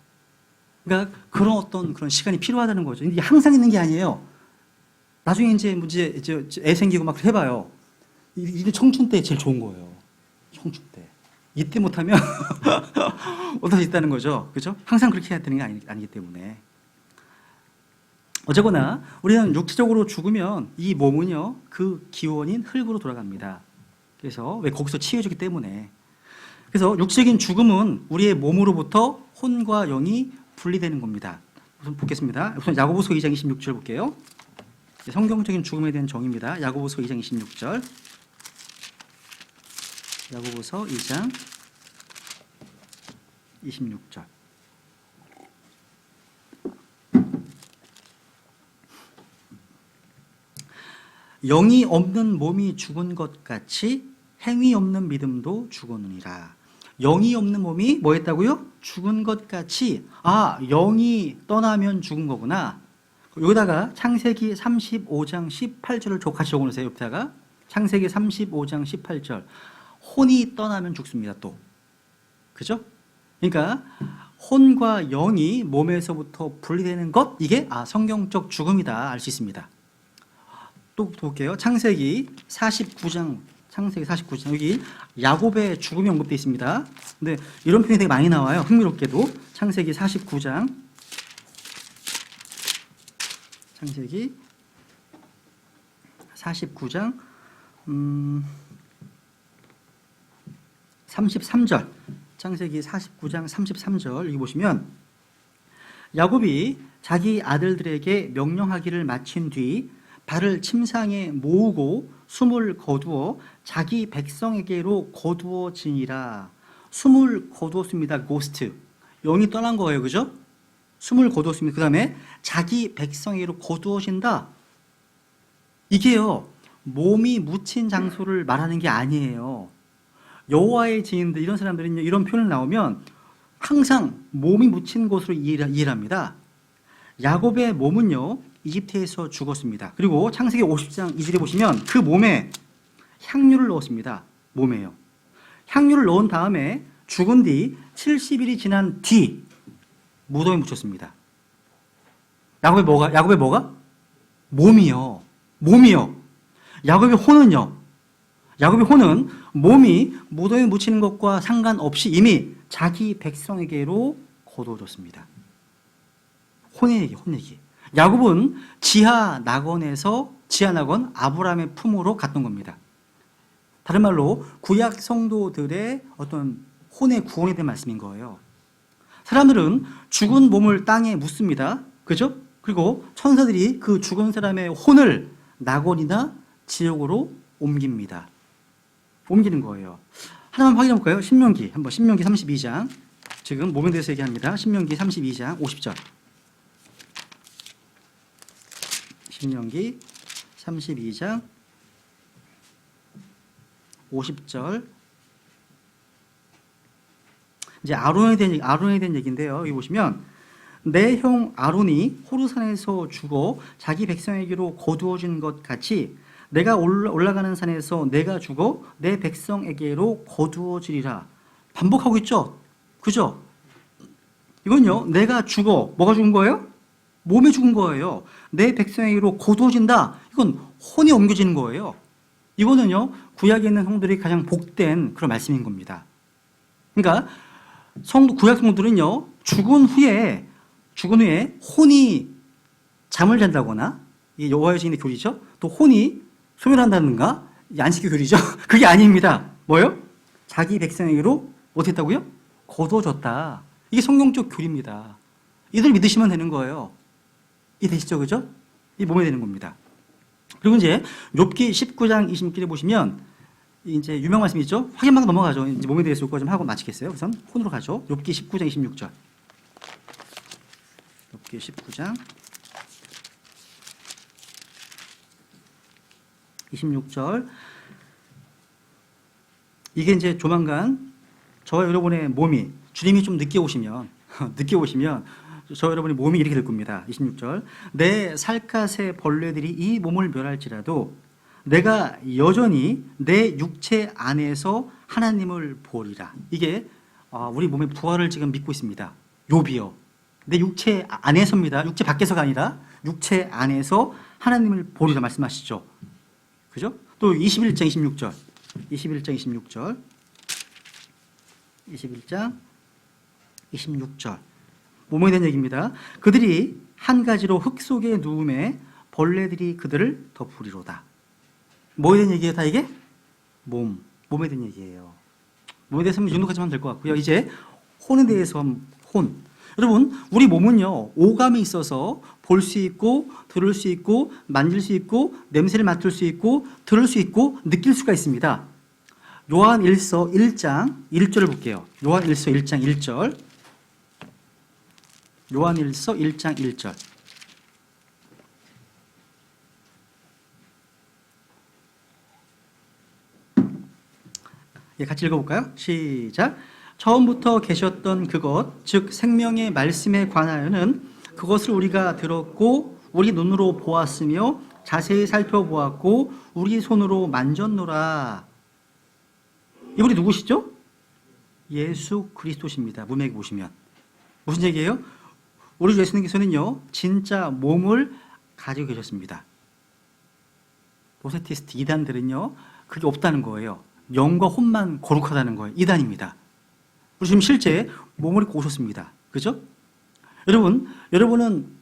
그러니까 그런 시간이 필요하다는 거죠. 이게 항상 있는 게 아니에요. 나중에 이제 애 생기고 막 해봐요. 이게 청춘 때 제일 좋은 거예요. 청춘 때. 이때 못하면 어떨 수 있다는 거죠. 그죠? 항상 그렇게 해야 되는 게 아니기 때문에. 어쨌거나 우리는 육체적으로 죽으면 이 몸은요, 그 기원인 흙으로 돌아갑니다. 그래서 왜 거기서 치유해주기 때문에. 그래서 육적인 죽음은 우리의 몸으로부터 혼과 영이 분리되는 겁니다. 우선 보겠습니다. 우선 야고보서 2장 26절 볼게요. 성경적인 죽음에 대한 정의입니다. 야고보서 2장 26절. 야고보서 2장 26절. 영이 없는 몸이 죽은 것 같이 행위 없는 믿음도 죽었느니라. 영이 없는 몸이 뭐 했다고요? 죽은 것 같이. 아, 영이 떠나면 죽은 거구나. 여기다가 창세기 35장 18절을 같이 적어놓으세요. 옆에다가 창세기 35장 18절. 혼이 떠나면 죽습니다. 또. 그죠? 그러니까 혼과 영이 몸에서부터 분리되는 것, 이게 성경적 죽음이다 알 수 있습니다. 또 볼게요. 창세기 49장 여기 야곱의 죽음이 언급되어 있습니다. 근데 이런 표현이 되게 많이 나와요. 흥미롭게도 창세기 49장 33절. 창세기 49장 33절 여기 보시면 야곱이 자기 아들들에게 명령하기를 마친 뒤 발을 침상에 모으고 숨을 거두어 자기 백성에게로 거두어지니라. 숨을 거두었습니다. 고스트. 영이 떠난 거예요. 그죠? 숨을 거두었습니다. 그 다음에 자기 백성에게로 거두어진다. 이게요, 몸이 묻힌 장소를 말하는 게 아니에요. 여호와의 증인들, 이런 사람들은 이런 표현을 나오면 항상 몸이 묻힌 곳으로 이해를 합니다. 야곱의 몸은요, 이집트에서 죽었습니다. 그리고 창세기 50장 2절에 보시면 그 몸에 향유를 넣었습니다. 몸에요. 향유를 넣은 다음에 죽은 뒤 70일이 지난 뒤 무덤에 묻혔습니다. 야곱의 뭐가? 몸이요. 야곱의 혼은 몸이 무덤에 묻히는 것과 상관없이 이미 자기 백성에게로 거두어졌습니다. 혼 얘기. 야곱은 지하 낙원 아브라함의 품으로 갔던 겁니다. 다른 말로 구약 성도들의 어떤 혼의 구원에 대한 말씀인 거예요. 사람들은 죽은 몸을 땅에 묻습니다. 그죠? 그리고 천사들이 그 죽은 사람의 혼을 낙원이나 지옥으로 옮깁니다. 옮기는 거예요. 하나만 확인해 볼까요? 신명기 32장. 지금 몸에 대해서 얘기합니다. 신명기 32장 50절. 신명기 32장 50절. 이제 아론에 대한 얘기인데요. 여기 보시면 내 형 아론이 호르산에서 죽어 자기 백성에게로 거두어진 것 같이 내가 올라가는 산에서 내가 죽어 내 백성에게로 거두어지리라. 반복하고 있죠? 그죠? 이건요, 내가 죽어. 뭐가 죽은 거예요? 몸이 죽은 거예요. 내 백성에게로 거두어진다. 이건 혼이 옮겨지는 거예요. 이거는요, 구약에 있는 성도들이 가장 복된 그런 말씀인 겁니다. 그러니까 구약 성도들은요, 죽은 후에 혼이 잠을 잔다거나, 이게 여호와의 증인의 교리죠. 또 혼이 소멸한다든가, 안식교 교리죠. 그게 아닙니다. 뭐예요? 자기 백성에게로 어떻게 했다고요? 거두어졌다. 이게 성경적 교리입니다. 이들 믿으시면 되는 거예요. 이해되시죠? 그죠? 이 몸에 되는 겁니다. 그리고 이제 욥기 19장 26절에 보시면 이제 유명 말씀이 있죠? 확인만 넘어가죠. 이제 몸에 대해서 요거 좀 하고 마치겠어요. 우선 혼으로 가죠. 욥기 19장 26절. 욥기 19장 26절. 이게 이제 조만간 저와 여러분의 몸이 주님이 좀 늦게 오시면 저 여러분의 몸이 이렇게 될 겁니다. 26절. 내 살갗의 벌레들이 이 몸을 멸할지라도 내가 여전히 내 육체 안에서 하나님을 보리라. 이게 우리 몸의 부활을 지금 믿고 있습니다. 욥이요. 내 육체 안에서입니다. 육체 밖에서가 아니라 육체 안에서 하나님을 보리라 말씀하시죠. 그죠? 또 21장 26절. 21장 26절. 몸에 대한 얘기입니다. 그들이 한 가지로 흙 속에 누움에 벌레들이 그들을 덮으리로다. 뭐에 대한 얘기예요? 다 이게? 몸에 대한 얘기예요. 몸에 대해서 이 정도까지만 될 것 같고요. 이제 혼에 대해서 혼. 여러분, 우리 몸은요, 오감이 있어서 볼 수 있고, 들을 수 있고, 만질 수 있고, 냄새를 맡을 수 있고, 들을 수 있고, 느낄 수가 있습니다. 요한일서 1장 1절을 볼게요. 요한일서 1장 1절. 요한일서 1장 1절. 예, 같이 읽어볼까요? 시작. 처음부터 계셨던 그것, 즉 생명의 말씀에 관하여는 그것을 우리가 들었고 우리 눈으로 보았으며 자세히 살펴보았고 우리 손으로 만졌노라. 이분이 누구시죠? 예수 그리스도십니다. 문맥에 보시면 무슨 얘기예요? 우리 예수님께서는요 진짜 몸을 가지고 계셨습니다. 노세티스트 이단들은요 그게 없다는 거예요. 영과 혼만 거룩하다는 거예요. 이단입니다. 그리고 지금 실제 몸을 입고 오셨습니다. 그죠? 여러분은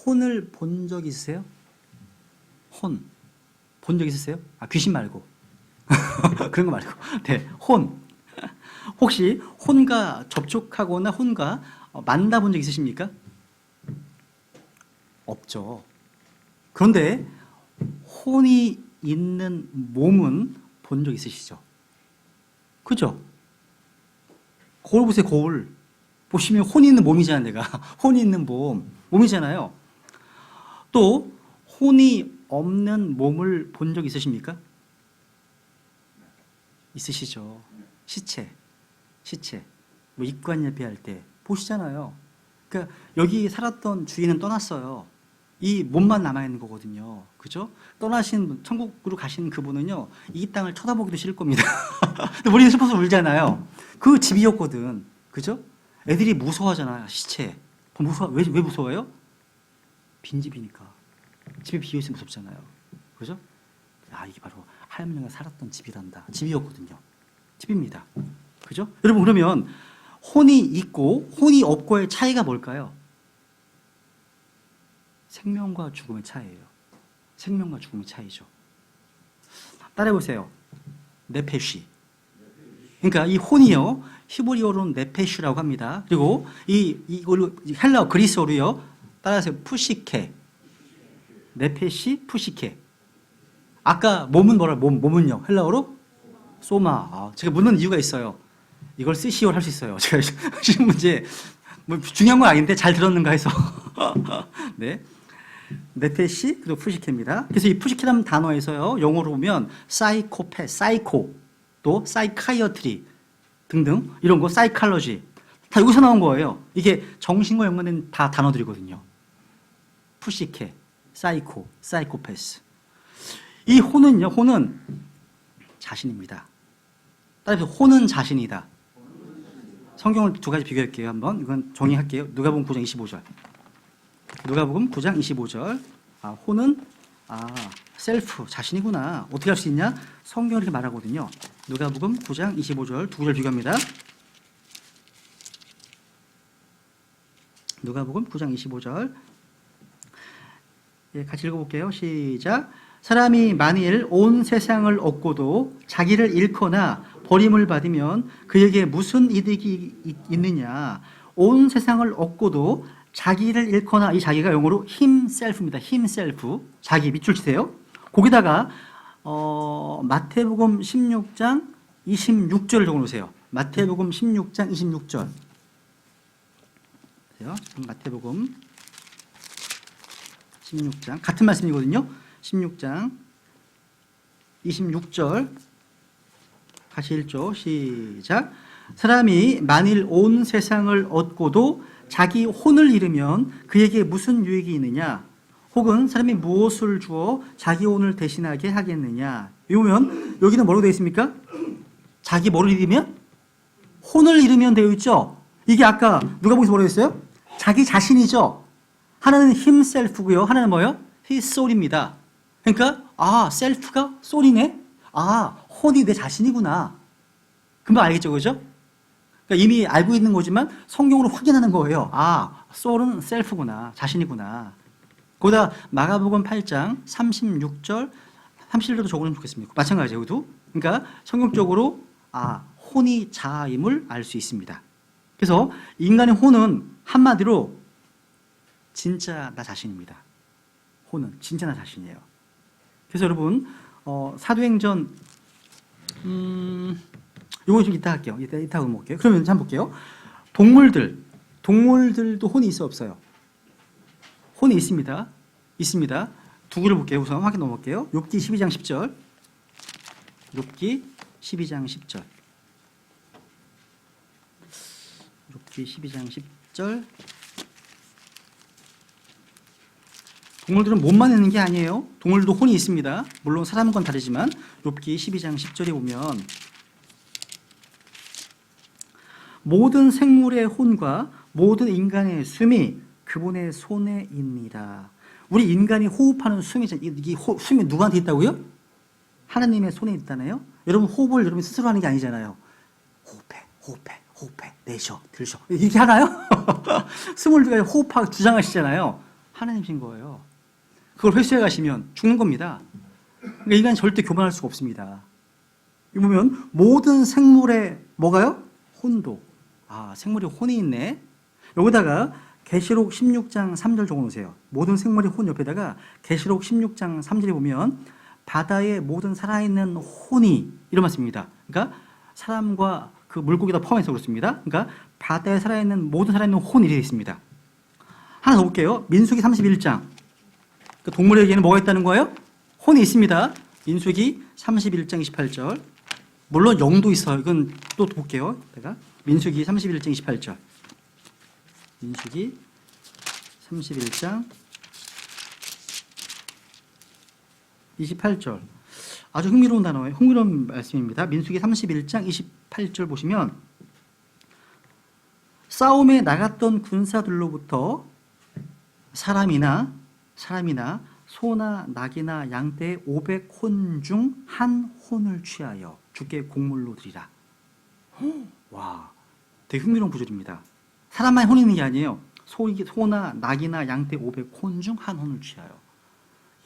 혼을 본 적 있으세요? 혼 본 적 있으세요? 아, 귀신 말고 그런 거 말고. 네, 혼. 혹시 혼과 접촉하거나 혼과 만나본 적 있으십니까? 없죠. 그런데 혼이 있는 몸은 본 적 있으시죠? 그죠? 거울 보세요, 거울. 보시면 혼이 있는 몸이잖아요, 내가. 혼이 있는 몸이잖아요. 또, 혼이 없는 몸을 본 적 있으십니까? 있으시죠. 시체. 뭐 입관 예배할 때 보시잖아요. 그러니까 여기 살았던 주인은 떠났어요. 이 몸만 남아있는 거거든요. 그죠? 떠나신, 천국으로 가신 그분은요, 이 땅을 쳐다보기도 싫을 겁니다. 근데 우리는 슬퍼서 울잖아요. 그 집이었거든. 그죠? 애들이 무서워하잖아요, 시체. 왜 무서워요? 빈집이니까. 집이 비어있으면 무섭잖아요. 그죠? 아, 이게 바로 할머니가 살았던 집이란다. 집이었거든요. 집입니다. 그죠? 여러분, 그러면 혼이 있고 혼이 없고의 차이가 뭘까요? 생명과 죽음의 차이예요. 생명과 죽음의 차이죠. 따라해보세요. 네페쉬. 그러니까 이 혼이요, 히브리어로는 네페쉬라고 합니다. 그리고 이걸로 헬라어 그리스어로요, 따라하세요. 푸시케. 네페쉬, 푸시케. 아까 몸은 몸은요, 헬라어로 소마. 제가 묻는 이유가 있어요. 이걸 쓰시오 할 수 있어요. 제가 시험 문제 뭐 중요한 건 아닌데 잘 들었는가 해서. 네. 네페시 그리고 푸시케입니다. 그래서 이 푸시케라는 단어에서요, 영어로 보면 사이코, 또 사이카이어트리 등등 이런 거, 사이칼러지 다 여기서 나온 거예요. 이게 정신과 연관된 다 단어들이거든요. 푸시케, 사이코, 사이코패스. 이 혼은 자신입니다. 따라서 혼은 자신이다. 성경을 두 가지 비교할게요. 한번 이건 정의할게요. 누가복음 9장 25절. 누가복음 9장 25절. 혼은 셀프, 자신이구나. 어떻게 할 수 있냐? 성경이 이렇게 말하거든요. 누가복음 9장 25절 두 구절 비교합니다. 누가복음 9장 25절. 예, 같이 읽어볼게요. 시작. 사람이 만일 온 세상을 얻고도 자기를 잃거나 버림을 받으면 그에게 무슨 이득이 있느냐? 온 세상을 얻고도 자기를 잃거나, 이 자기가 영어로 himself입니다. himself. 자기 밑줄 치세요. 거기다가 마태복음 16장 26절을 적어놓으세요. 마태복음 16장 26절. 마태복음 16장 같은 말씀이거든요. 16장 26절 같이 읽죠. 시작. 사람이 만일 온 세상을 얻고도 자기 혼을 잃으면 그에게 무슨 유익이 있느냐? 혹은 사람이 무엇을 주어 자기 혼을 대신하게 하겠느냐? 이러면 여기는 뭐라고 되어 있습니까? 자기 뭐를 잃으면? 혼을 잃으면 되어 있죠. 이게 아까 누가 보기서 뭐라고 했어요? 자기 자신이죠. 하나는 himself고요. 하나는 뭐예요? his soul입니다. 그러니까 셀프가 soul이네? 혼이 내 자신이구나. 금방 알겠죠, 그죠? 그러니까 이미 알고 있는 거지만 성경으로 확인하는 거예요. soul은 셀프구나, 자신이구나. 거기다 마가복음 8장 36절, 37절도 적으면 좋겠습니다. 마찬가지예요, 여기도. 그러니까 성경적으로 혼이 자아임을 알 수 있습니다. 그래서 인간의 혼은 한마디로 진짜 나 자신입니다. 혼은 진짜 나 자신이에요. 그래서 여러분 사도행전 이거 좀 이따 할게요. 이따 볼게요. 그러면 한번 볼게요. 동물들도 혼이 있어 없어요? 혼이 있습니다. 있습니다. 두 개를 볼게요. 우선 확인 넘어갈게요. 욥기 12장 10절. 욥기 12장 10절. 욥기 12장 10절. 동물들은 몸만 있는 게 아니에요. 동물도 혼이 있습니다. 물론 사람과는 다르지만 욥기 12장 10절에 보면 모든 생물의 혼과 모든 인간의 숨이 그분의 손에 있니라. 우리 인간이 호흡하는 숨이 숨이 누구한테 있다고요? 하나님의 손에 있다네요. 여러분 호흡을 여러분 스스로 하는 게 아니잖아요. 호흡해, 내쉬어, 들쉬어 이렇게 하나요? 숨을 들여 호흡하고 주장하시잖아요. 하나님이신 거예요. 그걸 회수해 가시면 죽는 겁니다. 그러니까 인간은 절대 교만할 수가 없습니다. 이 보면 모든 생물의 뭐가요? 혼도. 생물이 혼이 있네. 여기다가 계시록 16장 3절 적어놓으세요. 모든 생물의 혼 옆에다가 계시록 16장 3절에 보면 바다의 모든 살아있는 혼이 이런 말씀입니다. 그러니까 사람과 그 물고기다 포함해서 그렇습니다. 그러니까 바다에 살아있는 모든 살아있는 혼이 되어 있습니다. 하나 더 볼게요. 민수기 31장. 그 동물에게는 뭐가 있다는 거예요? 혼이 있습니다. 민수기 31장 28절. 물론 영도 있어요. 이건 또 볼게요. 제가 민수기 31장 28절. 민수기 31장 28절. 아주 흥미로운 단어예요. 흥미로운 말씀입니다. 민수기 31장 28절 보시면 싸움에 나갔던 군사들로부터 사람이나 소나 낙이나 양떼 500혼 중 한 혼을 취하여 주께 곡물로 드리라. 와, 되게 흥미로운 구절입니다. 사람만 혼이 있는 게 아니에요. 소나 낙이나 양떼 500혼 중 한 혼을 취하여.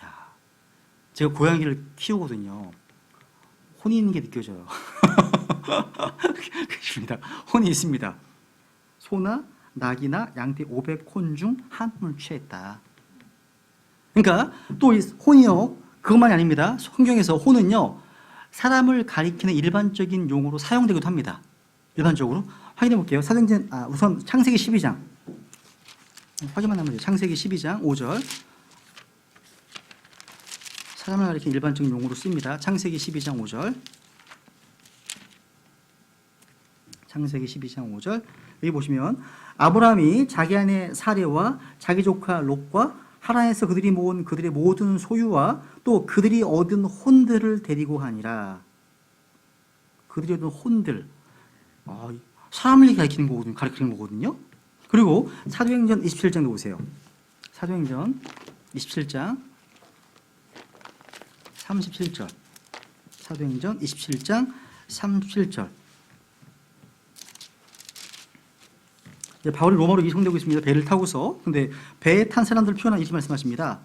야, 제가 고양이를 키우거든요. 혼이 있는 게 느껴져요. 그렇습니다. 혼이 있습니다. 소나 낙이나 양떼 500혼 중 한 혼을 취했다. 그러니까 또 이 혼이요, 그것만이 아닙니다. 성경에서 혼은요, 사람을 가리키는 일반적인 용어로 사용되기도 합니다. 일반적으로 확인해 볼게요. 우선 창세기 12장 확인만 하면 돼요. 창세기 12장 5절. 사람을 가리키는 일반적인 용어로 씁니다. 창세기 12장 5절. 창세기 12장 5절. 여기 보시면 아브라함이 자기 아내 사레와 자기 조카 롯과 하란에서 그들이 모은 그들의 모든 소유와 또 그들이 얻은 혼들을 데리고 가니라. 그들이 얻은 혼들. 사람을 가리키는 거거든요. 그리고 사도행전 27장도 보세요. 사도행전 27장 37절. 사도행전 27장 37절. 바울이 로마로 이송되고 있습니다. 배를 타고서. 근데 배에 탄 사람들을 표현한 이렇게 말씀하십니다.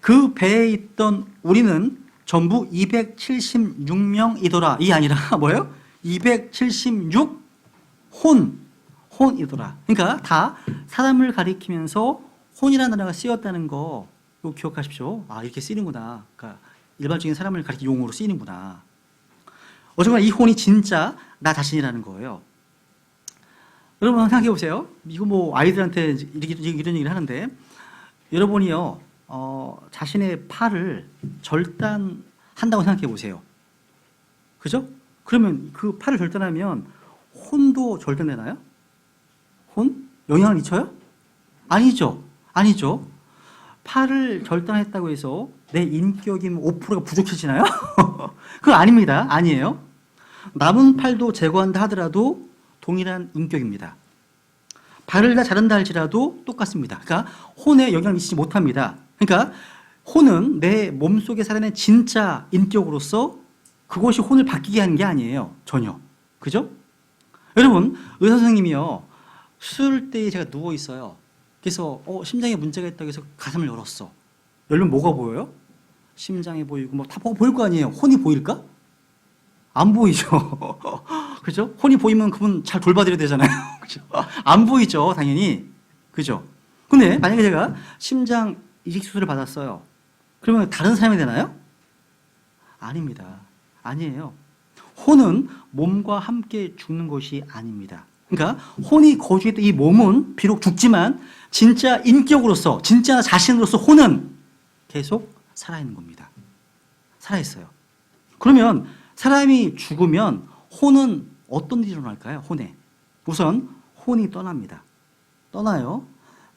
그 배에 있던 우리는 전부 276명이더라. 이 아니라 뭐예요? 276 혼이더라. 그러니까 다 사람을 가리키면서 혼이라는 단어가 쓰였다는 거 기억하십시오. 이렇게 쓰이는구나. 그러니까 일반적인 사람을 가리키는 용어로 쓰이는구나. 어쨌거나 이 혼이 진짜 나 자신이라는 거예요. 여러분 생각해 보세요. 이거 뭐 아이들한테 이런 얘기를 하는데, 여러분이요 자신의 팔을 절단한다고 생각해 보세요. 그죠? 그러면 그 팔을 절단하면 혼도 절단되나요? 혼? 영향을 미쳐요? 아니죠. 팔을 절단했다고 해서 내 인격이 5%가 부족해지나요? 그거 아닙니다. 아니에요. 남은 팔도 제거한다 하더라도 동일한 인격입니다. 발을 다 자른다 할지라도 똑같습니다. 그러니까 혼에 영향을 미치지 못합니다. 그러니까 혼은 내 몸속에 살아있는 진짜 인격으로서 그것이 혼을 바뀌게 하는 게 아니에요. 전혀. 그죠? 여러분, 의사 선생님이요, 수술대에 제가 누워 있어요. 그래서 심장에 문제가 있다고 해서 가슴을 열었어. 열면 뭐가 보여요? 심장이 보이고 다 보일 거 아니에요. 혼이 보일까? 안 보이죠. 그죠? 혼이 보이면 그분 잘 돌봐드려야 되잖아요. 그죠? 안 보이죠, 당연히. 그죠? 근데 만약에 제가 심장 이식 수술을 받았어요. 그러면 다른 사람이 되나요? 아닙니다. 아니에요. 혼은 몸과 함께 죽는 것이 아닙니다. 그러니까 혼이 거주했던 이 몸은 비록 죽지만 진짜 인격으로서, 진짜 자신으로서 혼은 계속 살아있는 겁니다. 살아있어요. 그러면 사람이 죽으면 혼은 어떤 일이 일어날까요? 혼에. 우선 혼이 떠납니다. 떠나요.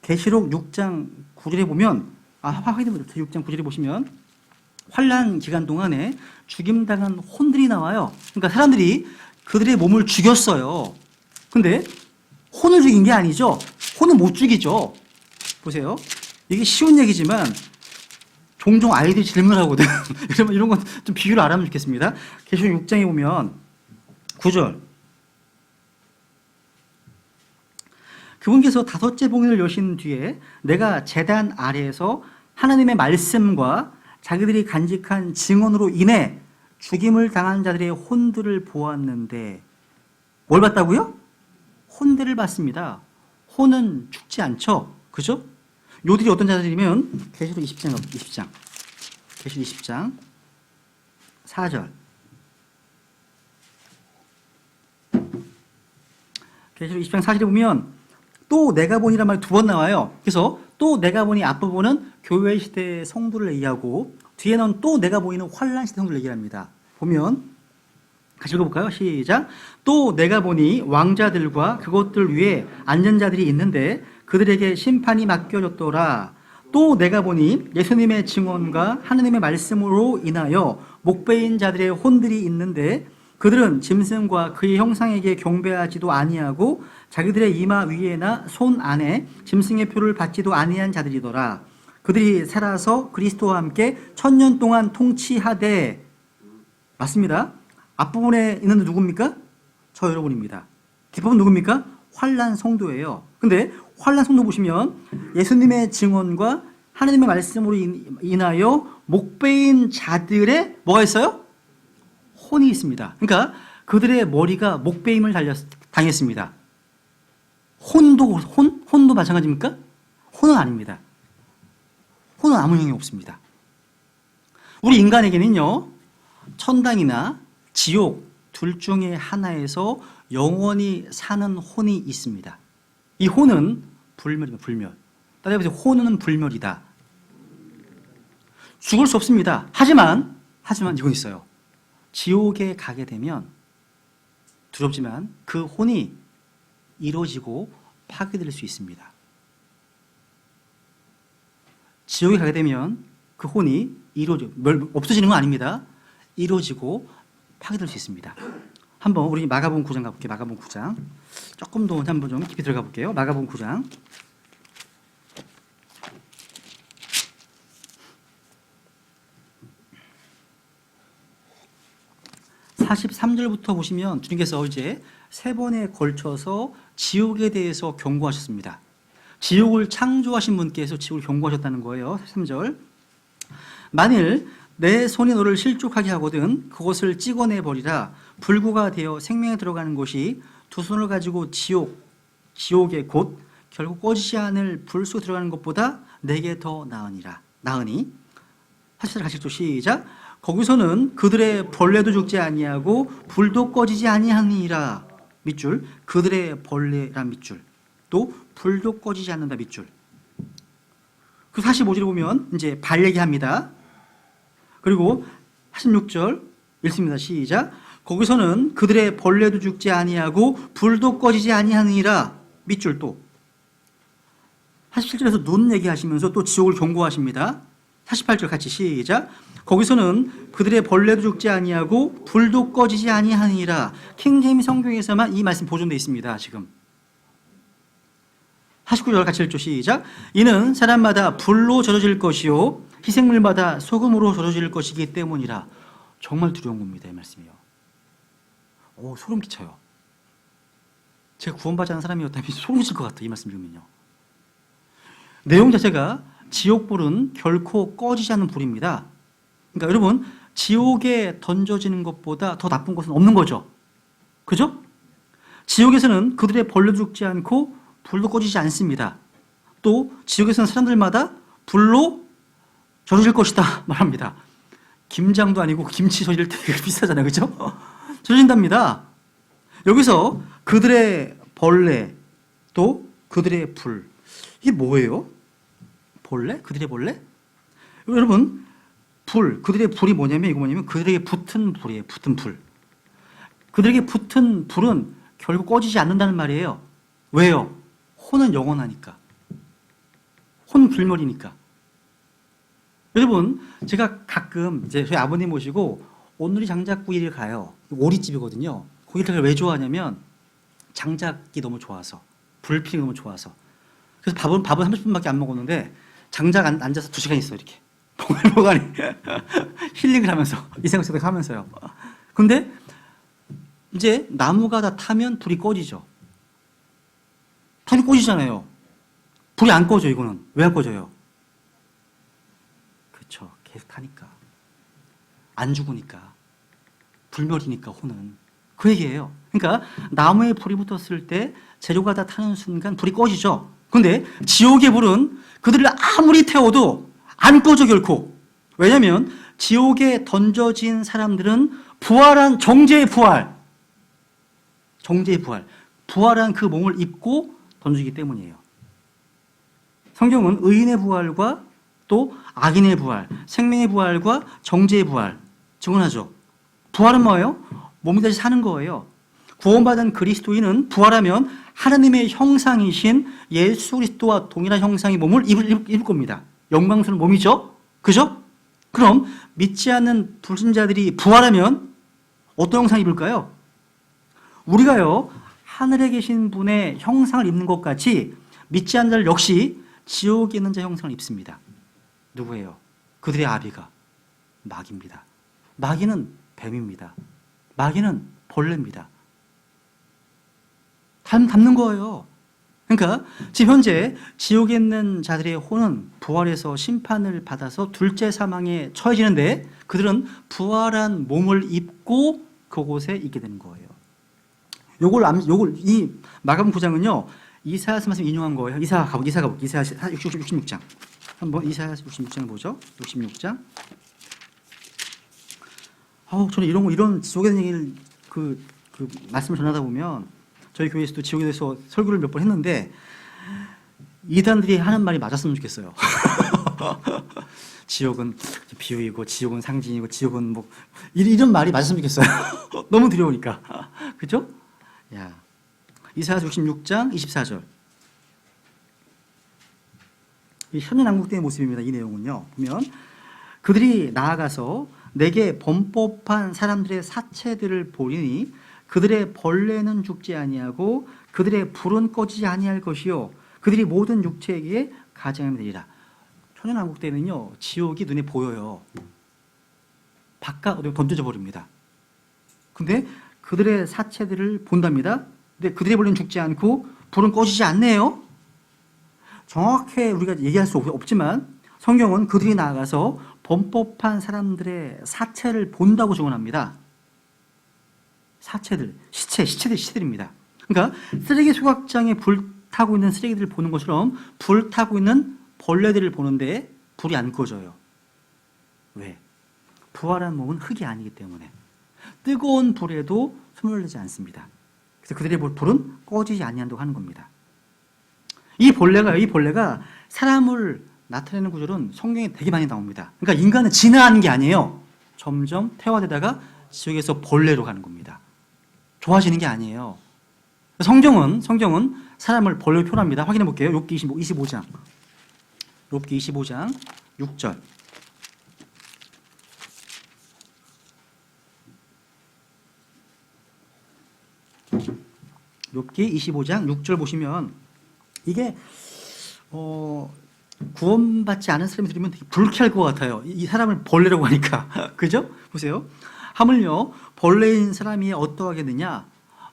계시록 6장 9절에 보면, 확인해보세요. 6장 9절에 보시면 환란 기간 동안에 죽임당한 혼들이 나와요. 그러니까 사람들이 그들의 몸을 죽였어요. 근데 혼을 죽인 게 아니죠. 혼은 못 죽이죠. 보세요. 이게 쉬운 얘기지만 종종 아이들이 질문을 하거든. 여러분 이런 건 좀 비유를 알아보면 좋겠습니다. 계시록 6장에 보면 9절. 그분께서 다섯째 봉인을 여신 뒤에 내가 제단 아래에서 하나님의 말씀과 자기들이 간직한 증언으로 인해 죽임을 당한 자들의 혼들을 보았는데 뭘 봤다고요? 혼들을 봤습니다. 혼은 죽지 않죠. 그죠? 요들이 어떤 자들이면 계시록 20장 계시록 20장 4절 계시록 20장 4절에 보면 또 내가 보니란 말이 두 번 나와요. 그래서 또 내가 보니 앞부분은 교회 시대의 성도를 얘기하고 뒤에는 또 내가 보이는 환란 시대 성도를 얘기합니다. 보면 같이 읽어볼까요? 시작. 또 내가 보니 왕자들과 그것들 위에 앉은 자들이 있는데 그들에게 심판이 맡겨졌더라. 또 내가 보니 예수님의 증언과 하느님의 말씀으로 인하여 목베인 자들의 혼들이 있는데 그들은 짐승과 그의 형상에게 경배하지도 아니하고 자기들의 이마 위에나 손 안에 짐승의 표를 받지도 아니한 자들이더라. 그들이 살아서 그리스도와 함께 1000년 동안 통치하되. 맞습니다. 앞부분에 있는 누굽니까? 저 여러분입니다. 뒷부분 누굽니까? 환란 성도예요. 근데 환란 성도 보시면 예수님의 증언과 하나님의 말씀으로 인하여 목베인 자들의 뭐가 있어요? 혼이 있습니다. 그러니까 그들의 머리가 목베임을 당했습니다. 혼도 마찬가지입니까? 혼은 아닙니다. 혼은 아무 영향이 없습니다. 우리 인간에게는요, 천당이나 지옥 둘 중에 하나에서 영원히 사는 혼이 있습니다. 이 혼은 불멸입니다. 불멸. 따라해보세요. 혼은 불멸이다. 죽을 수 없습니다. 하지만 이건 있어요. 지옥에 가게 되면 두렵지만 그 혼이 이루어지고 파괴될 수 있습니다. 지옥에 가게 되면 그 혼이 없어지는 건 아닙니다. 이루어지고 파괴될 수 있습니다. 한번 우리 마가복음 9장 가볼게요. 마가복음 9장. 조금 더 한번 좀 깊이 들어가 볼게요. 마가복음 9장. 43절부터 보시면 주님께서 이제 3번에 걸쳐서 지옥에 대해서 경고하셨습니다. 지옥을 창조하신 분께서 지옥을 경고하셨다는 거예요. 43절. 만일 내 손이 너를 실족하게 하거든 그것을 찍어내 버리라. 불구가 되어 생명에 들어가는 곳이 두 손을 가지고 지옥에 곧 결국 꺼지지 않을 불 속에 들어가는 것보다 내게 더 나으니. 44절 같이 또 시작. 거기서는 그들의 벌레도 죽지 아니하고 불도 꺼지지 아니하니라. 밑줄. 그들의 벌레란 밑줄. 또 불도 꺼지지 않는다 밑줄. 그 45절에 보면 이제 발 얘기합니다. 그리고 46절 읽습니다. 시작. 거기서는 그들의 벌레도 죽지 아니하고 불도 꺼지지 아니하니라. 밑줄 또. 47절에서 눈 얘기하시면서 또 지옥을 경고하십니다. 48절 같이 시작. 거기서는 그들의 벌레도 죽지 아니하고 불도 꺼지지 아니하니라. 킹제임스 성경에서만 이 말씀 보존되어 있습니다. 지금 49절 같이 읽죠. 시작. 이는 사람마다 불로 절여질 것이요 희생물마다 소금으로 절여질 것이기 때문이라. 정말 두려운 겁니다. 이 말씀이요. 소름 끼쳐요. 제가 구원받지 않은 사람이었다면 소름 끼칠 것 같아요. 이 말씀 들으면요. 내용 자체가 지옥불은 결코 꺼지지 않는 불입니다. 그러니까 여러분 지옥에 던져지는 것보다 더 나쁜 것은 없는 거죠. 그죠? 지옥에서는 그들의 벌레도 죽지 않고 불도 꺼지지 않습니다. 또 지옥에서는 사람들마다 불로 절여질 것이다 말합니다. 김장도 아니고 김치 절일 때 비슷하잖아요. 그죠? 절여진답니다. 여기서 그들의 벌레 또 그들의 불, 이게 뭐예요? 벌레? 그들의 벌레? 여러분, 그들의 불이 뭐냐면 이거 뭐냐면 그들에게 붙은 불이에요. 붙은 불. 그들에게 붙은 불은 결국 꺼지지 않는다는 말이에요. 왜요? 혼은 영원하니까. 혼 불멸이니까. 여러분, 제가 가끔 이제 저희 아버님 모시고 온누리 장작구이를 가요. 오리집이거든요. 거기를 왜 좋아하냐면 장작이 너무 좋아서, 불필이 너무 좋아서. 그래서 밥은 30분밖에 안 먹었는데 장작 앉아서 2시간 있어요. 이렇게. 보관이 힐링을 하면서 이생각생각 하면서요. 근데 이제 나무가 다 타면 불이 꺼지죠. 불이 꺼지잖아요. 불이 안 꺼져. 이거는 왜 안 꺼져요? 그렇죠. 계속 타니까. 안 죽으니까. 불멸이니까 혼은. 그 얘기예요. 그러니까 나무에 불이 붙었을 때 재료가 다 타는 순간 불이 꺼지죠. 근데 지옥의 불은 그들을 아무리 태워도 안 꺼져 결코. 왜냐하면 지옥에 던져진 사람들은 부활한 정죄의 부활, 부활한 그 몸을 입고 던지기 때문이에요. 성경은 의인의 부활과 또 악인의 부활, 생명의 부활과 정죄의 부활 증언하죠. 부활은 뭐예요? 몸이 다시 사는 거예요. 구원받은 그리스도인은 부활하면 하나님의 형상이신 예수 그리스도와 동일한 형상의 몸을 입을 겁니다. 영광스러운 몸이죠. 그죠? 그럼 믿지 않는 불신자들이 부활하면 어떤 형상을 입을까요? 우리가요, 하늘에 계신 분의 형상을 입는 것 같이 믿지 않는 자들 역시 지옥에 있는 자 형상을 입습니다. 누구예요? 그들의 아비가 마귀입니다. 마귀는 뱀입니다. 마귀는 벌레입니다. 닮는 거예요. 그러니까 지금 현재 지옥에 있는 자들의 혼은 부활해서 심판을 받아서 둘째 사망에 처해지는데 그들은 부활한 몸을 입고 그곳에 있게 되는 거예요. 요걸 이 마가복음 9장은요 이사야서 말씀 인용한 거예요. 이사야 66장 한번 이사야 66장 보죠. 66장. 저는 이런 지옥에 대한 얘기를 그 말씀을 전하다 보면 저희 교회에서도 지옥에 대해서 설교를 몇 번 했는데 이단들이 하는 말이 맞았으면 좋겠어요. 지옥은 비유이고 지옥은 상징이고 지옥은 뭐 이런 말이 맞았으면 좋겠어요. 너무 두려우니까. 그죠? 야. 이사야 66장 24절. 이 현현왕국대의 모습입니다. 이 내용은요. 보면 그들이 나아가서 내게 범법한 사람들의 사체들을 보리니 그들의 벌레는 죽지 아니하고 그들의 불은 꺼지지 아니할 것이요 그들이 모든 육체에게 가증하면 되리라. 천연왕국 때는요 지옥이 눈에 보여요. 바깥으로 던져져 버립니다. 근데 그들의 사체들을 본답니다. 근데 그들의 벌레는 죽지 않고 불은 꺼지지 않네요. 정확히 우리가 얘기할 수 없지만 성경은 그들이 나아가서 범법한 사람들의 사체를 본다고 증언합니다. 사체들, 시체들입니다. 그러니까 쓰레기 소각장에 불타고 있는 쓰레기들을 보는 것처럼 불타고 있는 벌레들을 보는데 불이 안 꺼져요. 왜? 부활한 몸은 흙이 아니기 때문에 뜨거운 불에도 손을 내지 않습니다. 그래서 그들의 불은 꺼지지 아니한다고 하는 겁니다. 이 벌레가 사람을 나타내는 구절은 성경에 되게 많이 나옵니다. 그러니까 인간은 진화하는 게 아니에요. 점점 태화되다가 지옥에서 벌레로 가는 겁니다. 좋아지는 게 아니에요. 성경은 사람을 벌레로 표현합니다. 확인해 볼게요. 욥기 25장. 욥기 25장 6절. 욥기 25장 6절 보시면 이게 구원받지 않은 사람이 들으면 되게 불쾌할 것 같아요. 이 사람을 벌레라고 하니까. 그죠? 보세요. 하물며 벌레인 사람이 어떠하겠느냐?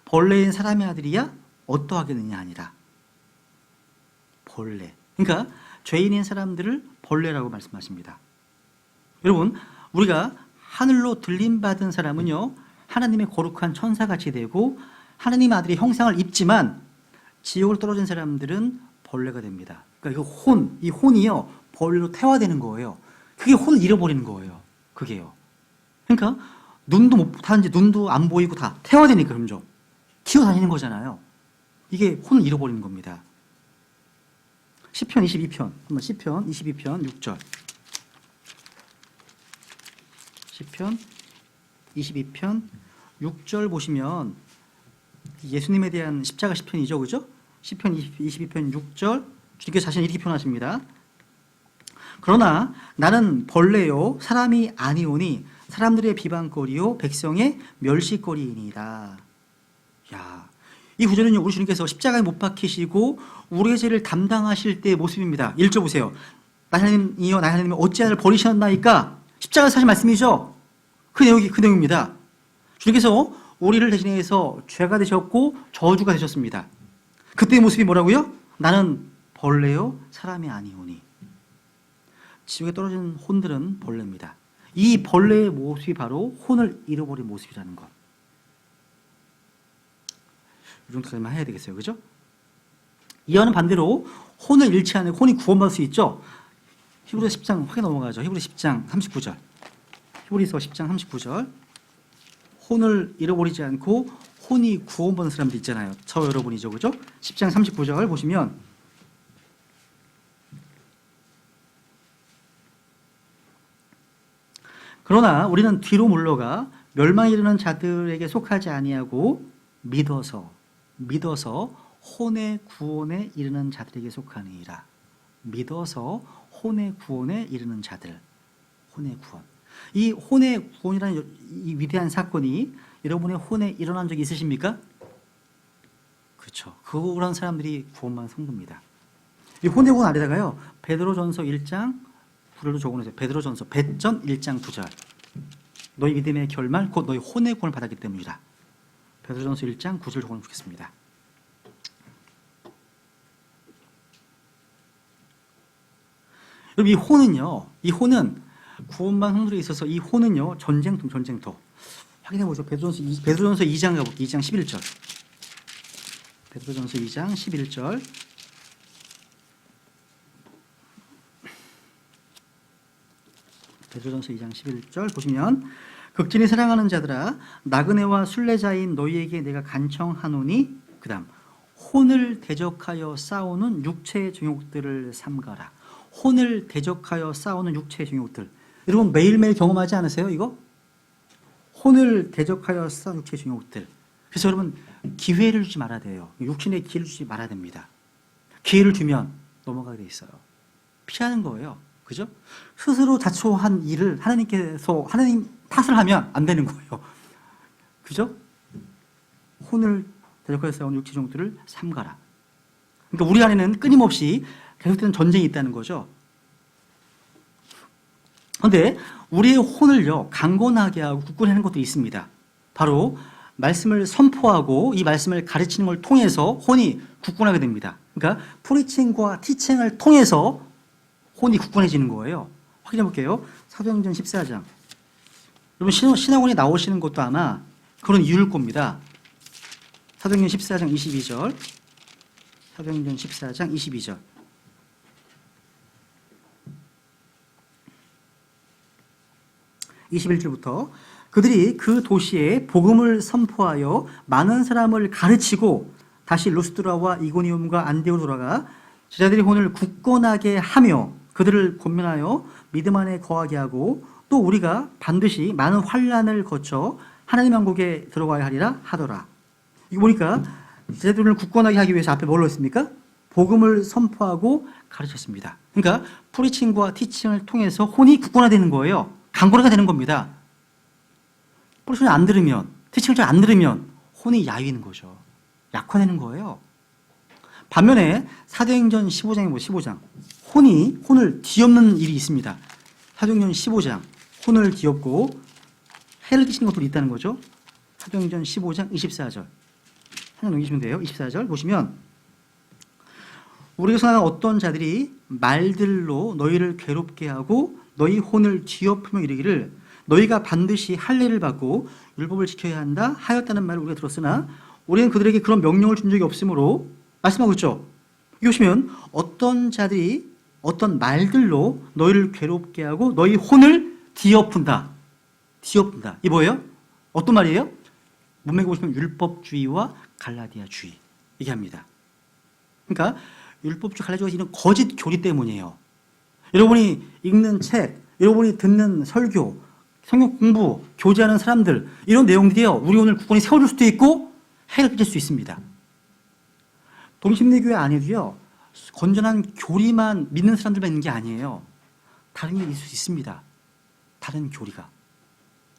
벌레인 사람의 아들이야 어떠하겠느냐 아니라. 벌레. 그러니까 죄인인 사람들을 벌레라고 말씀하십니다. 여러분, 우리가 하늘로 들림받은 사람은요, 하나님의 거룩한 천사같이 되고 하나님 아들의 형상을 입지만 지옥을 떨어진 사람들은 벌레가 됩니다. 그러니까 이 혼이요 벌레로 태화되는 거예요. 그게 혼을 잃어버리는 거예요. 그게요. 그러니까 눈도 못 타는지 눈도 안 보이고 다 태화되니까 점점 기어다니는 거잖아요. 이게 혼을 잃어버리는 겁니다. 시편 22편, 한번 시편 22편 6절. 시편 22편 6절 보시면 예수님에 대한 십자가 시편이죠, 그죠? 시편 22편 6절 주님께서 자신을 이렇게 표현하십니다. 그러나 나는 벌레요 사람이 아니오니 사람들의 비방거리요 백성의 멸시거리이니이다. 야, 이 구절은요 우리 주님께서 십자가에 못 박히시고 우리의 죄를 담당하실 때의 모습입니다. 1절 보세요. 나 하나님이여 나 하나님이 어찌 나를 버리셨나이까? 십자가 사실 말씀이죠. 그 내용입니다. 주님께서 우리를 대신해서 죄가 되셨고 저주가 되셨습니다. 그때의 모습이 뭐라고요? 나는 벌레요 사람이 아니오니. 지옥에 떨어진 혼들은 벌레입니다. 이 벌레의 모습이 바로 혼을 잃어버린 모습이라는 것. 이 정도까지만 해야 되겠어요. 그죠? 이와는 반대로 혼을 잃지 않은 혼이 구원받을 수 있죠. 히브리서 10장 확인 넘어가죠. 히브리서 10장 39절. 히브리서 10장 39절. 혼을 잃어버리지 않고 혼이 구원받는 사람들 있잖아요. 저 여러분이죠. 그죠? 10장 39절 보시면 그러나 우리는 뒤로 물러가 멸망에 이르는 자들에게 속하지 아니하고 믿어서 혼의 구원에 이르는 자들에게 속하니라. 믿어서 혼의 구원에 이르는 자들. 혼의 구원. 이 혼의 구원이라는 이 위대한 사건이 여러분의 혼에 일어난 적이 있으십니까? 그렇죠. 그런 사람들이 구원받은 성도입니다. 이 혼의 구원 아래다가요. 베드로전서 1장 9절도 적어놓으세요. 베드로전서 배전 1장 9절. 너희 믿음의 결말 곧 너희 혼의 구원을 받았기 때문이라. 베드로전서 1장 9절 적어놓겠습니다. 여러분 이 혼은 구원받은 성도들에 있어서 이 혼은요 전쟁터. 확인해 보죠. 베드로전서 2장 가볼게요. 2장 11절. 베드로전서 2장 11절. 베드로전서 2장 11절 보시면 극진히 사랑하는 자들아 나그네와 순례자인 너희에게 내가 간청하노니 그다음 혼을 대적하여 싸우는 육체의 정욕들을 삼가라. 혼을 대적하여 싸우는 육체의 정욕들. 여러분 매일매일 경험하지 않으세요? 이거? 혼을 대적하여 싸우는 육체의 정욕들. 그래서 여러분 기회를 주지 말아야 돼요. 육신에 기회를 주지 말아야 됩니다. 기회를 주면 넘어가게 돼 있어요. 피하는 거예요. 그죠? 스스로 자초한 일을 하나님 탓을 하면 안 되는 거예요. 그죠? 혼을 대적하여 싸우는 육체 정도를 삼가라. 그러니까 우리 안에는 끊임없이 계속되는 전쟁이 있다는 거죠. 그런데 우리의 혼을요 강건하게 하고 굳건히 하는 것도 있습니다. 바로 말씀을 선포하고 이 말씀을 가르치는 걸 통해서 혼이 굳건하게 됩니다. 그러니까 프리칭과 티칭을 통해서 혼이 굳건해지는 거예요. 확인해 볼게요. 사도행전 14장. 여러분 신학원에 나오시는 것도 아마 그런 이유일 겁니다. 사도행전 14장 22절. 사도행전 14장 22절. (21절부터) 그들이 그 도시에 복음을 선포하여 많은 사람을 가르치고 다시 루스드라와 이고니움과 안디오로 돌아가 제자들의 혼을 굳건하게 하며 그들을 권면하여 믿음 안에 거하게 하고 또 우리가 반드시 많은 환난을 거쳐 하나님 왕국에 들어가야 하리라 하더라. 이거 보니까 제자들을 굳건하게 하기 위해서 앞에 뭘로 했습니까? 복음을 선포하고 가르쳤습니다. 그러니까 프리칭과 티칭을 통해서 혼이 굳건화되는 거예요. 강건화가 되는 겁니다. 프리칭을 안 들으면, 티칭을 잘 안 들으면 혼이 야위는 거죠. 약화되는 거예요. 반면에 사도행전 15장에 15장 혼을 뒤엎는 일이 있습니다. 사도행전 15장 혼을 뒤엎고 해를 끼치는 것들이 있다는 거죠. 사도행전 15장 24절 하나 넘기시면 돼요. 24절 보시면 우리에게 선한 어떤 자들이 말들로 너희를 괴롭게 하고 너희 혼을 뒤엎으며 이르기를 너희가 반드시 할례를 받고 율법을 지켜야 한다 하였다는 말을 우리가 들었으나 우리는 그들에게 그런 명령을 준 적이 없으므로 말씀하고 있죠. 여기 보시면 어떤 자들이 어떤 말들로 너희를 괴롭게 하고 너희 혼을 뒤엎은다. 뒤엎은다. 이게 뭐예요? 어떤 말이에요? 문맥에 보시면 율법주의와 갈라디아주의 얘기합니다. 그러니까 율법주의 갈라디아주의 이런 거짓 교리 때문이에요. 여러분이 읽는 책, 여러분이 듣는 설교, 성경 공부, 교제하는 사람들 이런 내용들이요. 우리 오늘 국권이 세워질 수도 있고 해를 끼칠 수 있습니다. 동심내교회 안에도요. 건전한 교리만 믿는 사람들만 있는 게 아니에요. 다른 게 있을 수 있습니다. 다른 교리가.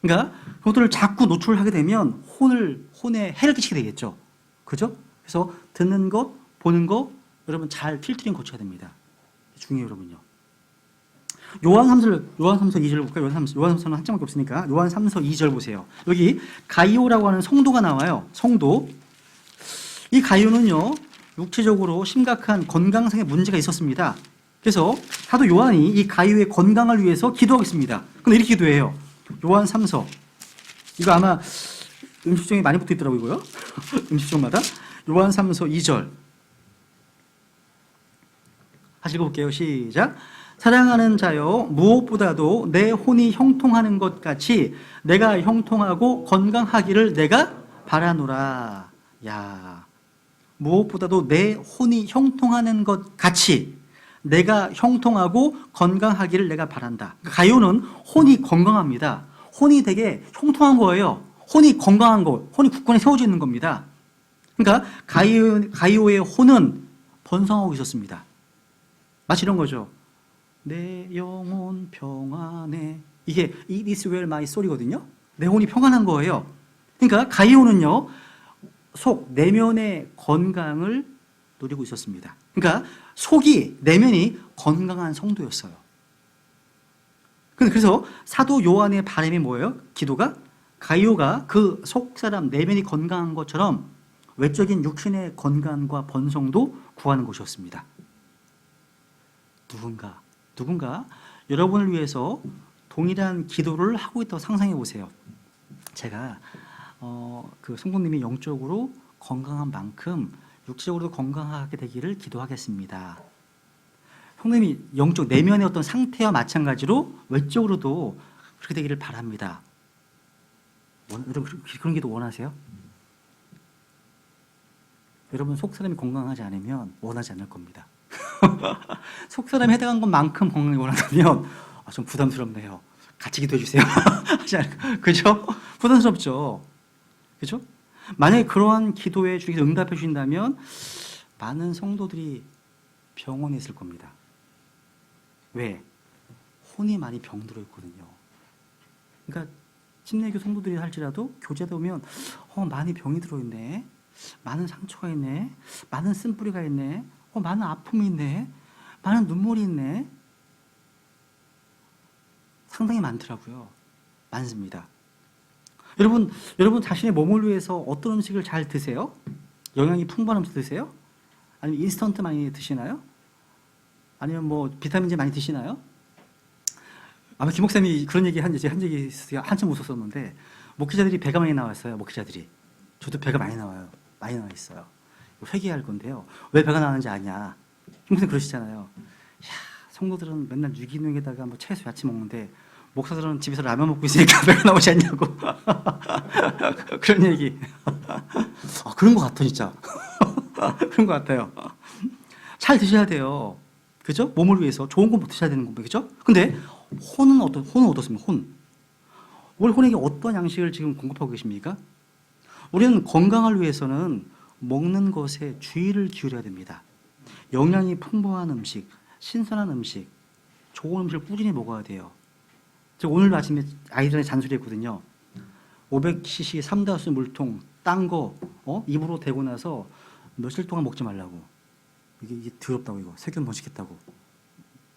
그러니까 그것들을 자꾸 노출하게 되면 혼에 해를 끼치게 되겠죠. 그죠? 그래서 듣는 것, 보는 것 여러분 잘 필터링 거쳐야 됩니다. 중요해요, 여러분요. 요한 3서 2절 볼까요? 요한 3서는 한 장밖에 없으니까 요한 3서 2절 보세요. 여기 가이오라고 하는 성도가 나와요. 성도. 이 가이오는요. 육체적으로 심각한 건강상의 문제가 있었습니다. 그래서 사도 요한이 이 가이오의 건강을 위해서 기도하겠습니다. 근데 이렇게 기도해요. 요한 3서. 이거 아마 음식점에 많이 붙어 있더라고요, 이거요. 음식점마다. 요한 3서 2절. 다시 읽어볼게요. 시작. 사랑하는 자여, 무엇보다도 내 혼이 형통하는 것 같이 내가 형통하고 건강하기를 내가 바라노라. 야, 무엇보다도 내 혼이 형통하는 것 같이 내가 형통하고 건강하기를 내가 바란다. 가이오는 혼이 건강합니다. 혼이 되게 형통한 거예요. 혼이 건강한 거, 혼이 굳건히 세워져 있는 겁니다. 그러니까 가이오의 혼은 번성하고 있었습니다. 마치 이런 거죠. 내 영혼 평안해. 이게 It is well my soul이거든요. 내 혼이 평안한 거예요. 그러니까 가이오는요. 속, 내면의 건강을 누리고 있었습니다. 그러니까 속이, 내면이 건강한 성도였어요. 그래서 사도 요한의 바람이 뭐예요? 기도가? 가이오가 그 속 사람, 내면이 건강한 것처럼 외적인 육신의 건강과 번성도 구하는 것이었습니다. 누군가 여러분을 위해서 동일한 기도를 하고 있다고 상상해 보세요. 제가 그 성도님이 영적으로 건강한 만큼 육체적으로도 건강하게 되기를 기도하겠습니다. 성도님이 영적 내면의 어떤 상태와 마찬가지로 외적으로도 그렇게 되기를 바랍니다. 여러분 그런 기도 원하세요? 여러분 속사람이 건강하지 않으면 원하지 않을 겁니다. 속사람이 해당한 것만큼 건강을 원한다면 좀 부담스럽네요. 같이 기도해 주세요. 그죠? 부담스럽죠. 그죠? 만약에 그러한 기도에 주께서 응답해 주신다면 많은 성도들이 병원에 있을 겁니다. 왜? 혼이 많이 병들어 있거든요. 그러니까 침례교 성도들이 할지라도 교제하다 보면 많이 병이 들어있네. 많은 상처가 있네. 많은 쓴뿌리가 있네. 많은 아픔이 있네. 많은 눈물이 있네. 상당히 많더라고요. 많습니다. 여러분 자신의 몸을 위해서 어떤 음식을 잘 드세요? 영양이 풍부한 음식 드세요? 아니면 인스턴트 많이 드시나요? 아니면 뭐 비타민제 많이 드시나요? 아마 김 목사님이 그런 얘기 한 적이 있어요. 한참 웃었었는데 목회자들이 배가 많이 나왔어요. 목회자들이. 저도 배가 많이 나와요. 많이 나와 있어요. 회개할 건데요. 왜 배가 나는지 아냐? 김 목사님 그러시잖아요. 성도들은 맨날 유기농에다가 뭐 채소 야채 먹는데 목사들은 집에서 라면 먹고 있으니까 배가 나오지 않냐고. 그런 얘기. 그런 것 같아 진짜. 그런 것 같아요. 잘 드셔야 돼요. 그죠? 몸을 위해서 좋은 거 드셔야 되는 겁니다. 그죠? 근데 혼은 어떻습니까? 우리 혼에게 어떤 양식을 지금 공급하고 계십니까? 우리는 건강을 위해서는 먹는 것에 주의를 기울여야 됩니다. 영양이 풍부한 음식, 신선한 음식, 좋은 음식을 꾸준히 먹어야 돼요. 제가 오늘 아침에 아이들한테 잔소리했거든요. 500cc 3다수 물통 딴 거 입으로 대고 나서 며칠 동안 먹지 말라고. 이게 더럽다고 이거. 세균 번식했다고.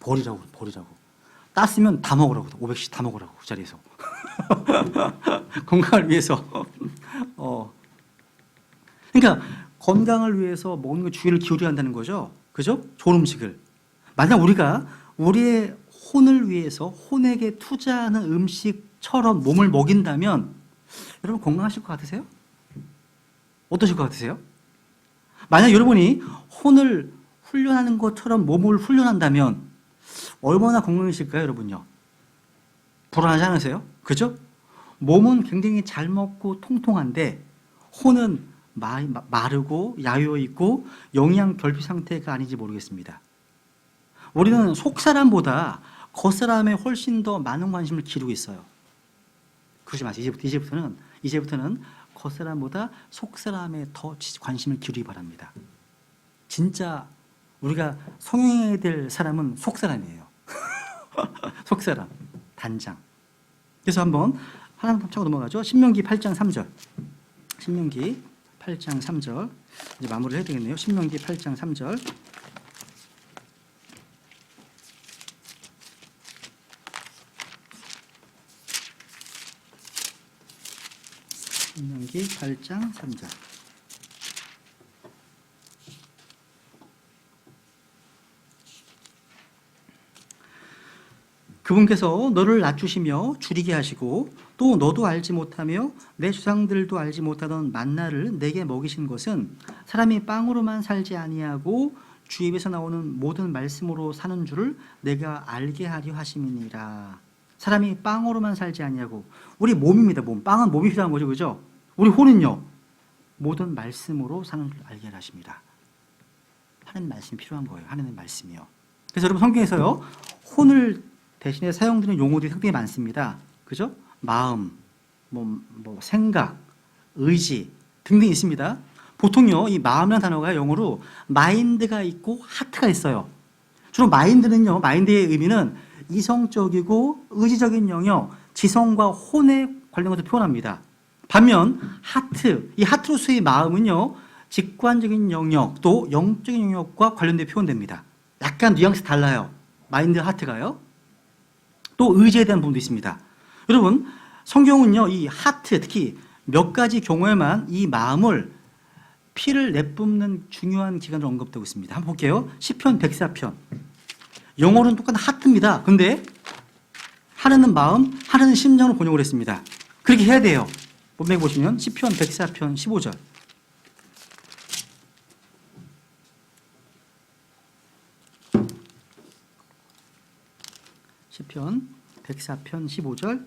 버리라고. 땄으면 다 먹으라고. 500cc 다 먹으라고. 그 자리에서. 건강을 위해서. 그러니까 건강을 위해서 먹는 거 주의를 기울여야 한다는 거죠. 그죠? 좋은 음식을. 만약 우리가 우리의 혼을 위해서 혼에게 투자하는 음식 것처럼 몸을 먹인다면 여러분 건강하실 것 같으세요? 어떠실 것 같으세요? 만약 여러분이 혼을 훈련하는 것처럼 몸을 훈련한다면 얼마나 건강해질까요, 여러분요? 불안하지 않으세요? 그죠? 몸은 굉장히 잘 먹고 통통한데 혼은 마르고 야유있고 영양 결핍 상태가 아닌지 모르겠습니다. 우리는 속사람보다 겉사람에 훨씬 더 많은 관심을 기울이고 있어요. 그러지 마세요. 이제부터는 겉사람보다 속사람에 더 관심을 기울이기 바랍니다. 진짜 우리가 성행해야 될 사람은 속사람이에요. 속사람, 단장. 그래서 한번 하나 차고 넘어가죠. 신명기 8장 3절. 신명기 8장 3절. 이제 마무리를 해야 되겠네요. 신명기 8장 3절. 신명기 8장 3절. 그분께서 너를 낮추시며 줄이게 하시고 또 너도 알지 못하며 내 조상들도 알지 못하던 만나를 내게 먹이신 것은 사람이 빵으로만 살지 아니하고 주 입에서 나오는 모든 말씀으로 사는 줄을 내가 알게 하려 하심이니라. 사람이 빵으로만 살지 아니하고 우리 몸입니다. 몸. 빵은 몸이 필요한 거죠. 그죠? 우리 혼은요. 모든 말씀으로 사는 줄 알게 하십니다. 하나님 말씀이 필요한 거예요. 하나님 말씀이요. 그래서 여러분 성경에서요. 혼을 대신에 사용되는 용어들이 상당히 많습니다. 그죠? 마음, 생각, 의지 등등 있습니다. 보통요, 이 마음이라는 단어가 영어로 마인드가 있고 하트가 있어요. 주로 마인드는요, 마인드의 의미는 이성적이고 의지적인 영역, 지성과 혼에 관련된 것을 표현합니다. 반면 하트, 이 하트로서의 마음은요, 직관적인 영역, 또 영적인 영역과 관련된 표현됩니다. 약간 뉘앙스 달라요. 마인드, 하트가요. 또 의지에 대한 부분도 있습니다. 여러분 성경은요 이 하트 특히 몇 가지 경우에만 이 마음을 피를 내뿜는 중요한 기간으로 언급되고 있습니다. 한번 볼게요. 시편 104편 영어로는 똑같은 하트입니다. 근데 하나는 마음, 하나는 심장으로 번역을 했습니다. 그렇게 해야 돼요. 본맥 보시면 시편 104편 15절 시편 104편 15절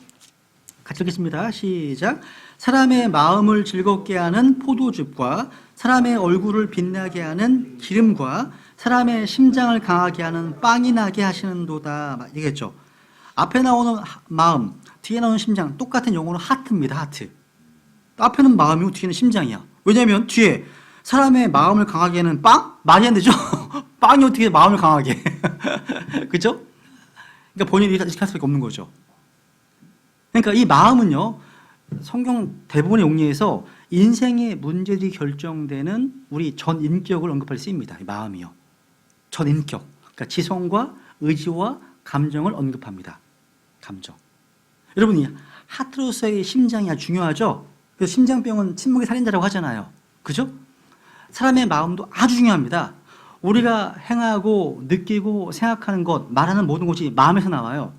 같이 읽겠습니다. 시작. 사람의 마음을 즐겁게 하는 포도즙과 사람의 얼굴을 빛나게 하는 기름과 사람의 심장을 강하게 하는 빵이 나게 하시는도다. 얘기했죠. 앞에 나오는 마음, 뒤에 나오는 심장 똑같은 용어로 하트입니다. 하트. 앞에는 마음이고 뒤에는 심장이야. 왜냐하면 뒤에 사람의 마음을 강하게 하는 빵? 말이 안 되죠? 빵이 어떻게 마음을 강하게 그죠? 그러니까 본인이 이렇게 할 수밖에 없는 거죠. 그러니까 이 마음은요, 성경 대부분의 용례에서 인생의 문제들이 결정되는 우리 전 인격을 언급할 수 있습니다. 이 마음이요. 전 인격. 그러니까 지성과 의지와 감정을 언급합니다. 감정. 여러분이 하트로서의 심장이 아주 중요하죠? 그래서 심장병은 침묵의 살인자라고 하잖아요. 그죠? 사람의 마음도 아주 중요합니다. 우리가 행하고 느끼고 생각하는 것, 말하는 모든 것이 마음에서 나와요.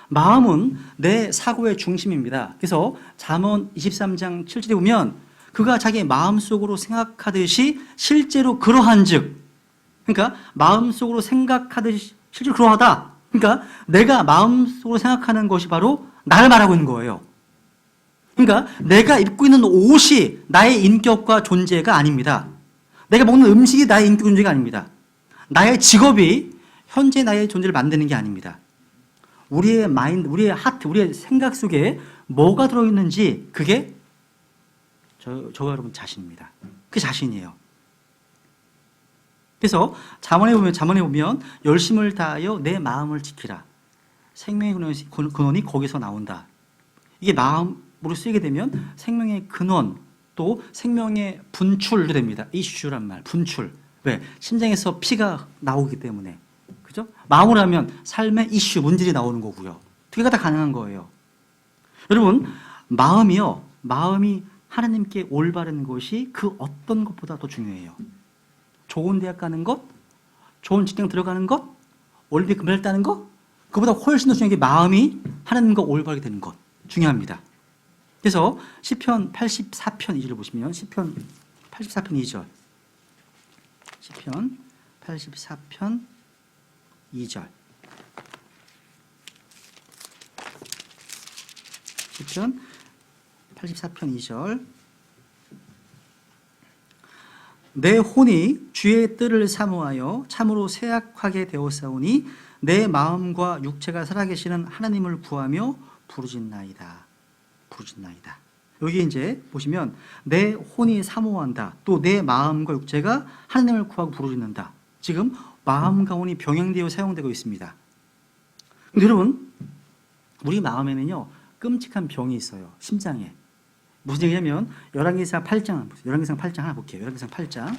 마음은 내 사고의 중심입니다. 그래서 잠언 23장 7절에 보면 그가 자기 마음속으로 생각하듯이 실제로 그러한즉, 그러니까 마음속으로 생각하듯이 실제로 그러하다. 그러니까 내가 마음속으로 생각하는 것이 바로 나를 말하고 있는 거예요. 그러니까 내가 입고 있는 옷이 나의 인격과 존재가 아닙니다. 내가 먹는 음식이 나의 인격 존재가 아닙니다. 나의 직업이 현재 나의 존재를 만드는 게 아닙니다. 우리의 마인드, 우리의 하트, 우리의 생각 속에 뭐가 들어있는지 그게 저와 여러분 자신입니다. 그 자신이에요. 그래서 잠언에 보면 열심을 다하여 내 마음을 지키라. 생명의 근원이 거기서 나온다. 이게 마음으로 쓰이게 되면 생명의 근원, 또 생명의 분출도 됩니다. 이슈란 말, 분출. 왜? 심장에서 피가 나오기 때문에. 그죠? 마음으로 하면 삶의 이슈, 문제들이 나오는 거고요. 두 개가 다 가능한 거예요. 여러분, 마음이 하나님께 올바른 것이 그 어떤 것보다 더 중요해요. 좋은 대학 가는 것, 좋은 직장 들어가는 것, 올림픽 금메달 따는 것, 그보다 훨씬 더 중요한 게 마음이 하나님과 올바르게 되는 것. 중요합니다. 그래서 시편 84편 2절을 보시면 시편 84편 2절 시편 84편 2절 시편 84편 2절 내 혼이 주의 뜰을 사모하여 참으로 쇠약하게 되었사오니 내 마음과 육체가 살아계시는 하나님을 구하며 부르짖나이다. 부르짖나이다. 여기 이제 보시면 내 혼이 사모한다. 또 내 마음과 육체가 하나님을 구하고 부르짖는다. 지금 마음과 혼이 병행되어 사용되고 있습니다. 근데 여러분, 우리 마음에는요 끔찍한 병이 있어요. 심장에. 무슨 얘기냐면 열왕기상 8장, 열왕기상 8장 하나 볼게요. 열왕기상 8장.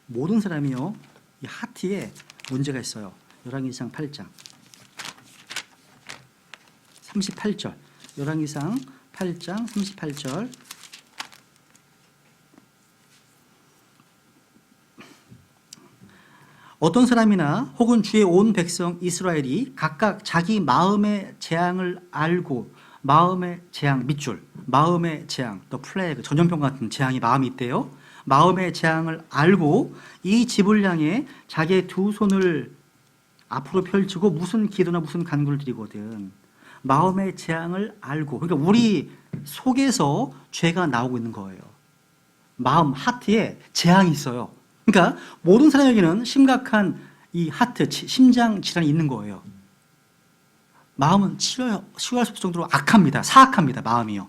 모든 사람이요 이 하트에 문제가 있어요. 열왕기상 8장 38절. 열왕기상 8장 38절. 어떤 사람이나 혹은 주의 온 백성 이스라엘이 각각 자기 마음의 재앙을 알고, 마음의 재앙 밑줄, 마음의 재앙, 또 플레이그, 전염병 같은 재앙이 마음이 있대요. 마음의 재앙을 알고 이 집을 향해 자기의 두 손을 앞으로 펼치고 무슨 기도나 무슨 간구를 드리거든. 마음의 재앙을 알고, 그러니까 우리 속에서 죄가 나오고 있는 거예요. 마음, 하트에 재앙이 있어요. 그러니까 모든 사람에게는 심각한 이 하트, 심장 질환이 있는 거예요. 마음은 치료할 수 없을 정도로 악합니다. 사악합니다. 마음이요.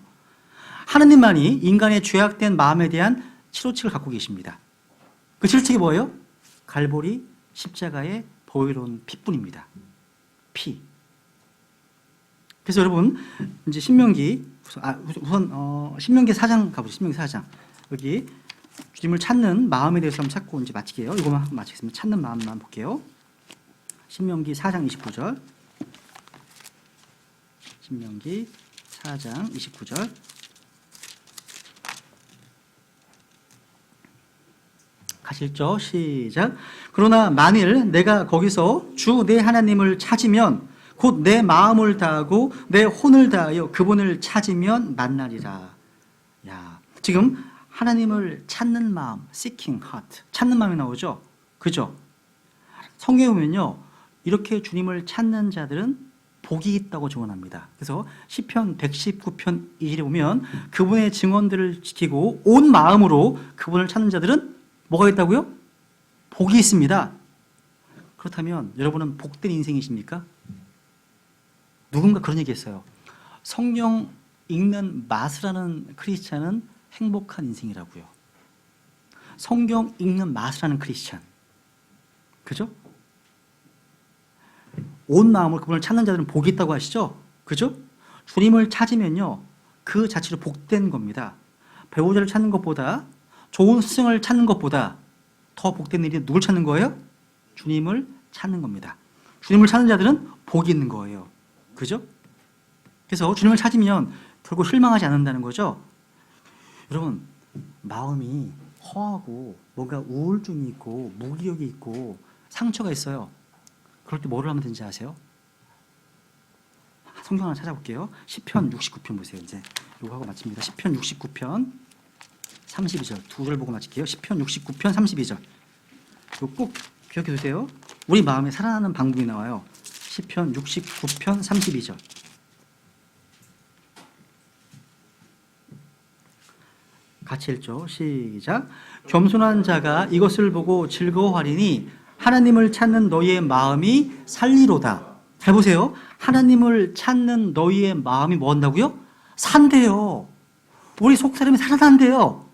하느님만이 인간의 죄악된 마음에 대한 치료책을 갖고 계십니다. 그 치료책이 뭐예요? 갈보리 십자가의 보혈로운 피뿐입니다. 피. 그래서 여러분 이제 신명기 우선 신명기 4장 가보죠. 신명기 4장. 여기 주님을 찾는 마음에 대해서 한번 찾고 이제 마치게요. 이거만 하고 마치겠습니다. 찾는 마음만 볼게요. 신명기 4장 29절. 신명기 4장 29절. 가실죠? 시작. 그러나 만일 내가 거기서 주 내 하나님을 찾으면 곧 내 마음을 다하고 내 혼을 다하여 그분을 찾으면 만나리라. 야, 지금 하나님을 찾는 마음, seeking heart, 찾는 마음이 나오죠? 그죠? 성경에 보면요, 이렇게 주님을 찾는 자들은 복이 있다고 증언합니다. 그래서 시편 119편 2절에 보면 그분의 증언들을 지키고 온 마음으로 그분을 찾는 자들은 뭐가 있다고요? 복이 있습니다. 그렇다면 여러분은 복된 인생이십니까? 누군가 그런 얘기했어요. 성경 읽는 맛을 하는 크리스찬은 행복한 인생이라고요. 성경 읽는 맛을 하는 크리스찬. 그죠? 온 마음으로 그분을 찾는 자들은 복이 있다고 하시죠? 그죠? 주님을 찾으면요, 그 자체로 복된 겁니다. 배우자를 찾는 것보다, 좋은 스승을 찾는 것보다 더 복된 일이 누굴 찾는 거예요? 주님을 찾는 겁니다. 주님을 찾는 자들은 복이 있는 거예요. 그죠? 그래서 주님을 찾으면 결국 실망하지 않는다는 거죠. 여러분, 마음이 허하고 뭔가 우울증이 있고 무기력이 있고 상처가 있어요. 그럴 때 뭐를 하면 되는지 아세요? 성경 하나 찾아볼게요. 시편 69편 보세요. 이제 이거 하고 마칩니다. 시편 69편 32절. 두 절 보고 마칠게요. 시편 69편 32절. 이거 꼭 기억해 두세요. 우리 마음에 살아나는 방법이 나와요. 시편 69편 32절. 같이 읽죠. 시작. 겸손한 자가 이것을 보고 즐거워하리니 하나님을 찾는 너희의 마음이 살리로다. 잘 보세요. 하나님을 찾는 너희의 마음이 뭐 한다고요? 산대요. 우리 속 사람이 살아난대요.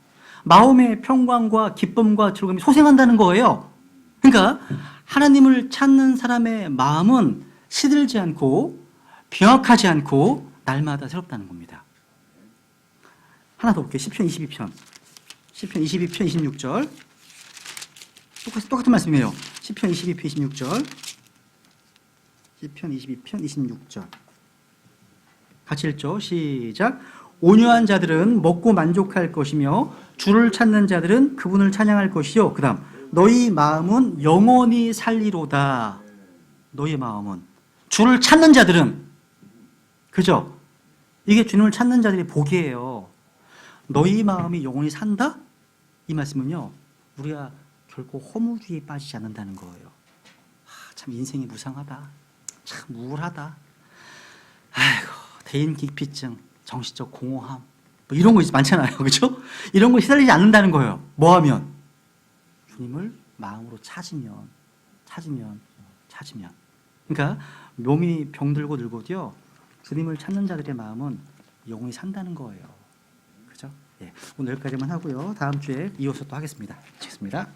마음의 평강과 기쁨과 즐거움이 소생한다는 거예요. 그러니까 하나님을 찾는 사람의 마음은 시들지 않고 병약하지 않고 날마다 새롭다는 겁니다. 하나 더 볼게요. 시편 22편. 시편 22편 26절. 똑같은 말씀이에요. 시편 22편 26절. 시편 22편 26절. 같이 읽죠. 시작. 온유한 자들은 먹고 만족할 것이며 주를 찾는 자들은 그분을 찬양할 것이요. 그 다음 너희 마음은 영원히 살리로다. 너희 마음은. 주를 찾는 자들은 그죠? 이게 주님을 찾는 자들의 복이에요. 너희 마음이 영원히 산다? 이 말씀은요, 우리가 결코 허무주의에 빠지지 않는다는 거예요. 참 인생이 무상하다. 참 우울하다. 아이고, 대인기피증, 정신적 공허함, 뭐 이런 거 많잖아요. 그죠? 이런 거 시달리지 않는다는 거예요. 뭐 하면? 주님을 마음으로 찾으면. 그러니까 몸이 병들고 늙어도요, 주님을 찾는 자들의 마음은 영원히 산다는 거예요. 그죠? 예, 오늘 여기까지만 하고요. 다음 주에 이어서 또 하겠습니다. 마치겠습니다.